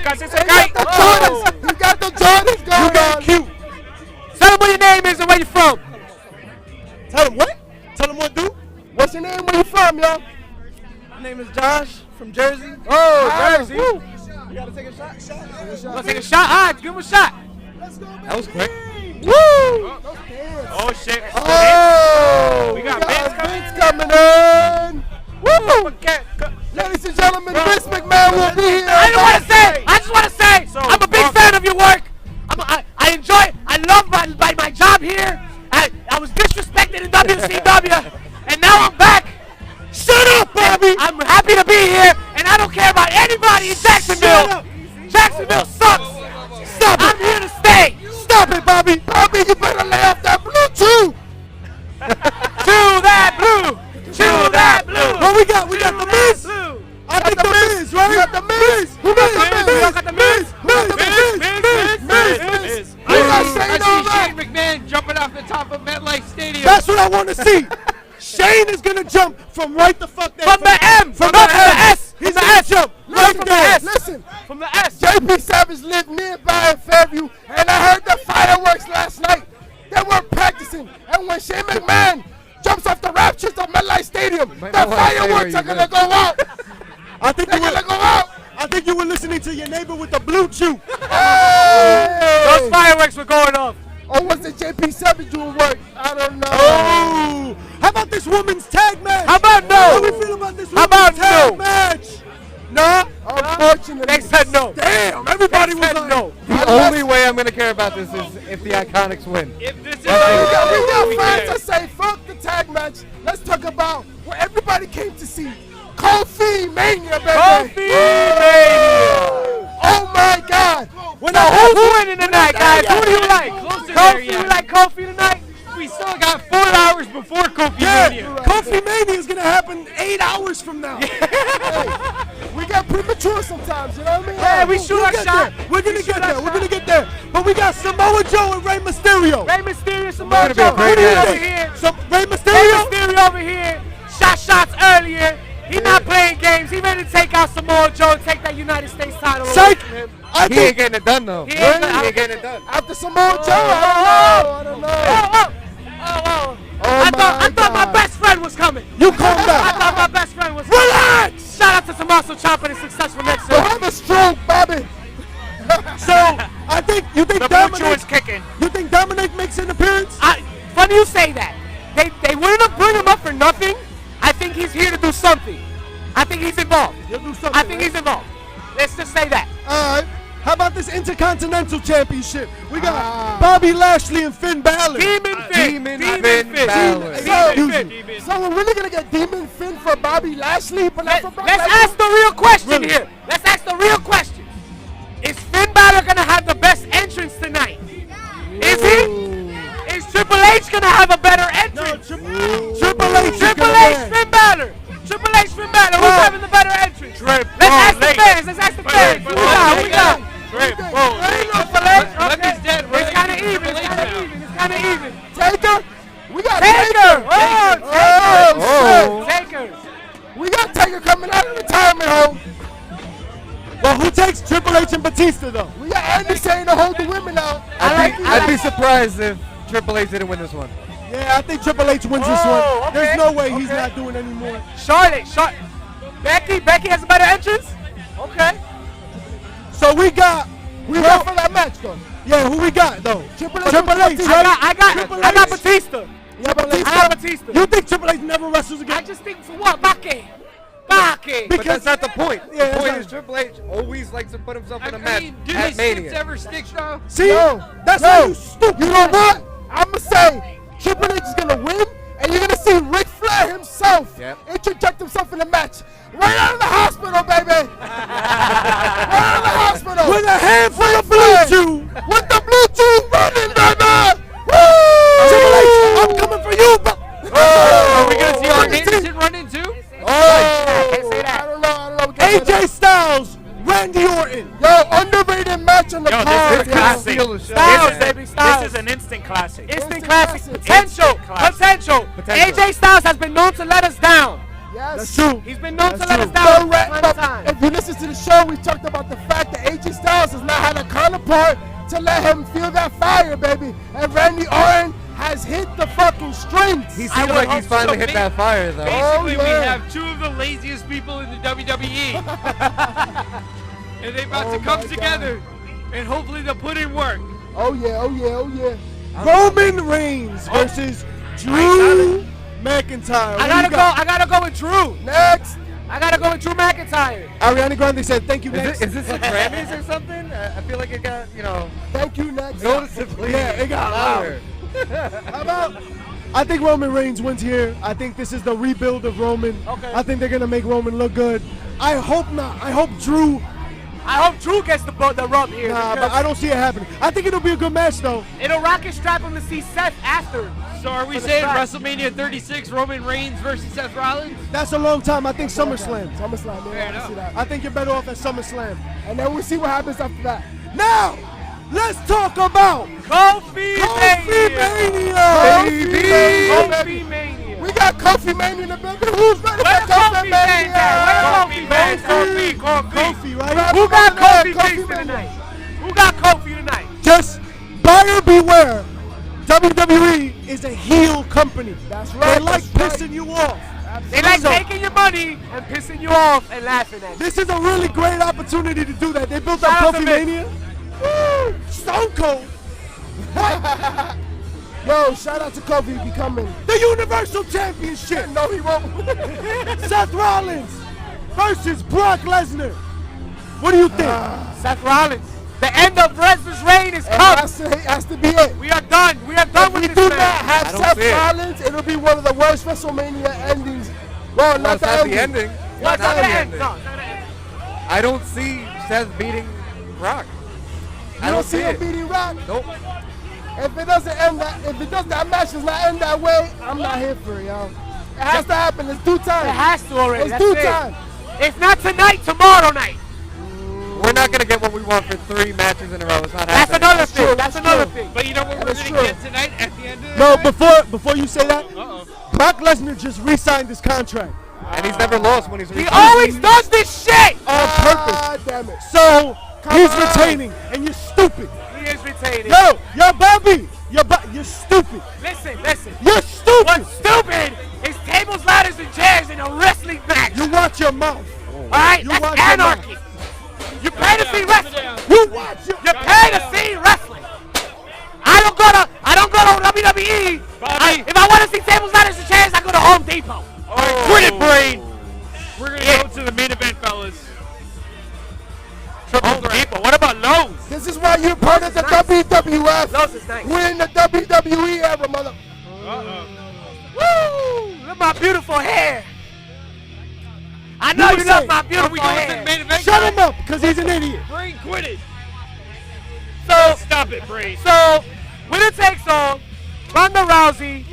Casi se cae. You got the Jordans going on! Cute. Tell him what your name is and where you from. Tell him what? Tell him what, dude? What's your name? Where you from, yo? My name is Josh from Jersey. Oh, Jersey. You gotta take a shot. Let's take a shot. All right, give him a shot. That was quick. Woo! Oh shit. Oh! We got Vince Vince coming in! Woo! Ladies and gentlemen, Vince McMahon will be here. I just want to say, I'm a big fan of your work. I enjoy, I love my job here. I was disrespected in WCW, and now I'm back. Shut up, Bobby! I'm happy to be here, and I don't care about anybody in Jacksonville. Jacksonville sucks. Stop it. I'm here to stay. Stop it, Bobby. Bobby, you better lay off that blue chew. Chew that blue. Chew that blue. What we got? We got the Miz. I think the Miz, right? You got the Miz. Who got the Miz? You got the Miz. Miz. We got Shane I on see that. Shane McMahon jumping off the top of Metlife Stadium. That's what I want to see. Shane is gonna jump from right the fuck there. From the M. From No, the from the M. S. He's From the gonna S. jump No, right from the there. S. Listen, From the S. JP Savage lived nearby in Fairview, and I heard the fireworks last night. They were practicing, and when Shane McMahon jumps off the rafters of MetLife Stadium, the fireworks are gonna go out. I think They're you were, gonna go out. I think you were listening to your neighbor with the blue chew. Hey! Those fireworks were going off. Or was it JP Savage doing work? I don't know. Oh, how about this woman's tag match? How about no? How we feel about this How woman's about tag no? match? No. Unfortunately. They said no. Damn, everybody was said like, no. The only way I'm gonna care about this is if the Iconics win. If this is We got we fans care. to say fuck the tag match. Let's talk about what everybody came to see. Kofi Mania, baby. Kofi Mania. Oh my God. Who's winning tonight, guys? Who do you like? Closer there Kofi, yet. you like Kofi tonight? We still got 4 hours before Kofi yeah, Mania. Kofi Mania is gonna happen 8 hours from now. We got premature sometimes, you know what I mean? Yeah, we shoot our get shot. there. We're gonna get there. We're gonna get there. But we got Samoa Joe and Rey Mysterio. Rey Mysterio, Samoa Gonna be a Joe. great Who do you match. over here? So Rey Rey Mysterio. Mysterio over here. Shot shots earlier. He's not playing games. He ready to take out Samoa Joe and take that United States title away Psych. from him. I He ain't think getting it done though. He ain't getting it done. After Samoa Joe, I don't know. I thought my best friend was coming. you calm I down. thought my best friend was coming. Relax. Shout out to Tommaso Ciampa and his successful next Don't surgery. have a stroke, Bobby. So I think you think The blue chew Dominic. is kicking. You think Dominic makes an appearance? Funny you say that. They wouldn't have bring him up for nothing. I think he's here to do something. I think he's involved. He'll do something. I think he's involved. Let's just say that. All right. How about this Intercontinental Championship? We got Bobby Lashley and Finn Balor. Demon Finn. Demon Finn Balor. Demon Finn. So we're really gonna get Demon Finn for Bobby Lashley, but not for Brock Let's Lesnar? ask the real question Really? here. Let's ask the real question. Is Finn Balor gonna have the best entrance tonight? Is he? Is Triple H gonna have a better entrance? Triple H. is Triple gonna H, win. Finn Balor. Triple H, Finn Balor. Who's having the better entrance? Let's ask the fans. Let's ask the fans. Who we got? Triple H. Look, he's dead. It's kind of even. It's kind of even. It's kind of even. Taker. We got Taker. Oh, shit. Taker. We got Taker coming out of retirement home. Well, who takes Triple H and Batista though? We got Andy saying to hold the women out. I'd be surprised if Triple H didn't win this one. Yeah, I think Triple H wins this Oh, one. okay. There's no way he's not doing any more. Charlotte. Becky has a better entrance? Okay. So we got. We got for that match though. Yeah, who we got though? Triple H. Triple H. Batista. I got H. Batista. Yeah, but I got Batista. You think Triple H never wrestles I again? just think for what? Bake. But that's not the point. Yeah, The point that's is Triple H always likes to put himself in a I match mean, do at these Mania. sticks ever stick though? See, Yo, that's yo, how you stupid. You know what? I'ma say Triple H is gonna win, and you're gonna see Ric Flair himself interject himself in the match. Right out of the hospital, baby. Right out of the hospital. With a handful of blue chew. With the blue chew running, baby. Triple H, I'm coming for you. Are we gonna see Arn Anderson run in too? I don't know. AJ Styles, Randy Orton. Yo, underrated match on the Yo, card. this is classic. Styles, baby, Styles. This is an instant classic. Instant classic. Instant Potential. AJ Styles has been known to let us down. Yes. That's true. He's been known to That's let us true. down But plenty of times. if you listen to the show, we talked about the fact that AJ Styles has not had a counterpart to let him feel that fire, baby. And Randy Orton has hit the fucking strings. He seems like he's finally hit that fire though. Basically, we yeah. have two of the laziest people in the WWE. And they're about to my come God. together. And hopefully they'll put in work. Oh yeah. Roman Reigns versus Drew McIntyre. I gotta go with Drew. Next. I gotta go with Drew McIntyre. Ariana Grande said, "Thank you, next." Is this the Grammys or something? I feel like it got, Thank you, next. noticeably Yeah, it got louder. How about? I think Roman Reigns wins here. I think this is the rebuild of Roman. Okay. I think they're gonna make Roman look good. I hope not. I hope Drew I hope Drew gets the rub here. Nah, but I don't see it happening. I think it'll be a good match, though. It'll rocket strap him to see Seth after. So are we saying WrestleMania 36, Roman Reigns versus Seth Rollins? That's a long time. I think SummerSlam. SummerSlam, Fair yeah, I enough. see that. I think you're better off at SummerSlam. And then we'll see what happens after that. Now, let's talk about Kofi Mania. Baby. Kofi Mania. We got Kofi Mania in the building. Who's ready Where for the Kofi Kofi fans at? Where the Mania? Kofi fans at? Kofi, right? Who got Kofi Kofi Kingston Mania. tonight? Who got Kofi tonight? Just buyer beware. WWE is a heel company. That's right. They like that's pissing you off. They like So, taking your money and pissing you off and laughing at you. this is a really great opportunity to do that. They built up Shout out to Kofi Vince. Mania. Woo! Stone Cold. Yo, shout out to Kofi becoming. The Universal Championship. No, he won't. Seth Rollins versus Brock Lesnar. What do you think? Seth Rollins. The end of Lesnar's reign is And come. has to be it. We are done. We are done If with we this do man. not have I don't Seth see it. Rollins, it'll be one of the worst WrestleMania endings. Well, No, not it's the not ending. the ending. No, It's it's not not the gonna end. ending. No, it's not gonna end. I don't see Seth beating Brock. You don't see him beating Rock. Nope. If it doesn't end that match does not end that way, I'm not here for it, yo. It has to happen. It's due time. It has to already. It's That's due it. time. If not tonight, tomorrow night. We're not gonna get what we want for 3 matches in a row. It's not That's happening. another thing. true, That's that's another true. thing. But you know what we're That's going to true. get tonight at the end of the No, night? before you say that, Brock Lesnar just re-signed his contract And he's never lost when he's He always does this shit. on purpose. Ah, damn it. So he's on. retaining, and you're stupid. He is retaining. Yo, Bobby, you're stupid. Listen. You're stupid. What's stupid is tables, ladders, and chairs in a wrestling match. You watch your mouth. All right? You That's watch your anarchy. You pay to see wrestling. You watch your. You pay to see wrestling. I don't go to WWE. If I want to see tables, ladders, and chairs, I go to Home Depot. Quit it, Brain. We're going to go to the main event, fellas. Home Depot. What about Lowe's? This is why you're part of the Nice. WWF. Lowe's is nice. We're in the WWE era, mother. Woo! Look at my beautiful hair. I know You you say- love my Are beautiful we going to the hair. main event? Shut him up, because he's an idiot. Brain, quit it. So, Stop it, Brain. winner takes all. Ronda Rousey,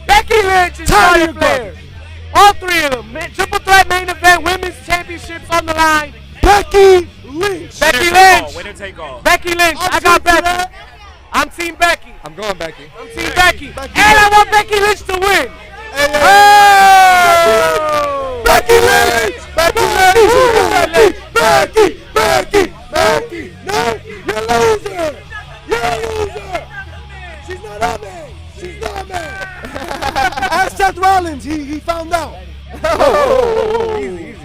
Becky Lynch, and Tanya Charlotte Flair. All 3 of them. Triple threat main event, women's championships on the line. Becky Lynch. Becky Lynch. Winner take all. Becky Lynch. I got cheering for Becky. that. I'm Team Becky. I'm going Becky. I'm Team Becky. Becky And I Lynch. want Becky Lynch to win. Hey, Oh! Becky Lynch. Becky Lynch. Becky. No, you're a loser. You're a loser. She's not a man. She's not a man. Ask Seth Rollins. He found out. Easy.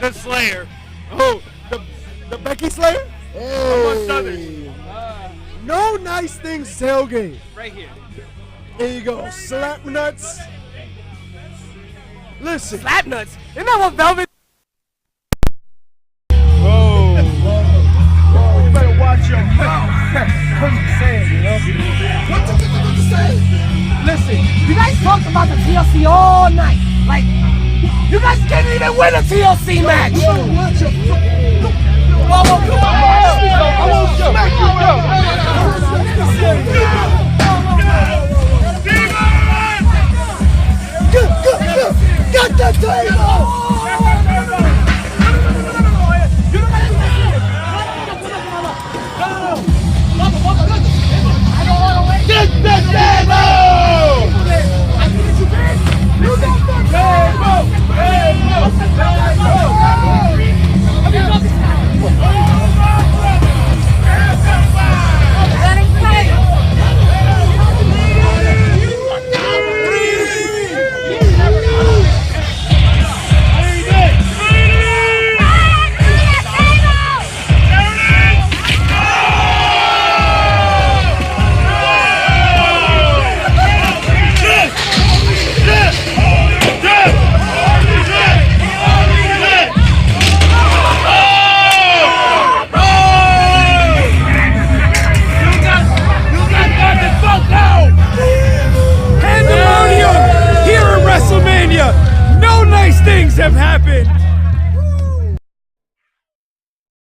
The Slayer. Oh, the Becky Slayer? Amongst others. No nice things, tailgate. Right here. Here you go. Slap nuts. Listen. Slap nuts. Isn't that what Velvet? Whoa, you better watch your mouth. What you saying, you know? What you say? Listen, you guys talked about the TLC all night. Like, you guys can't even win a TLC match. Watch your Whoa, come on. I won't smack you, Get the table! Get the table! Pandemonium here at WrestleMania. No nice things have happened.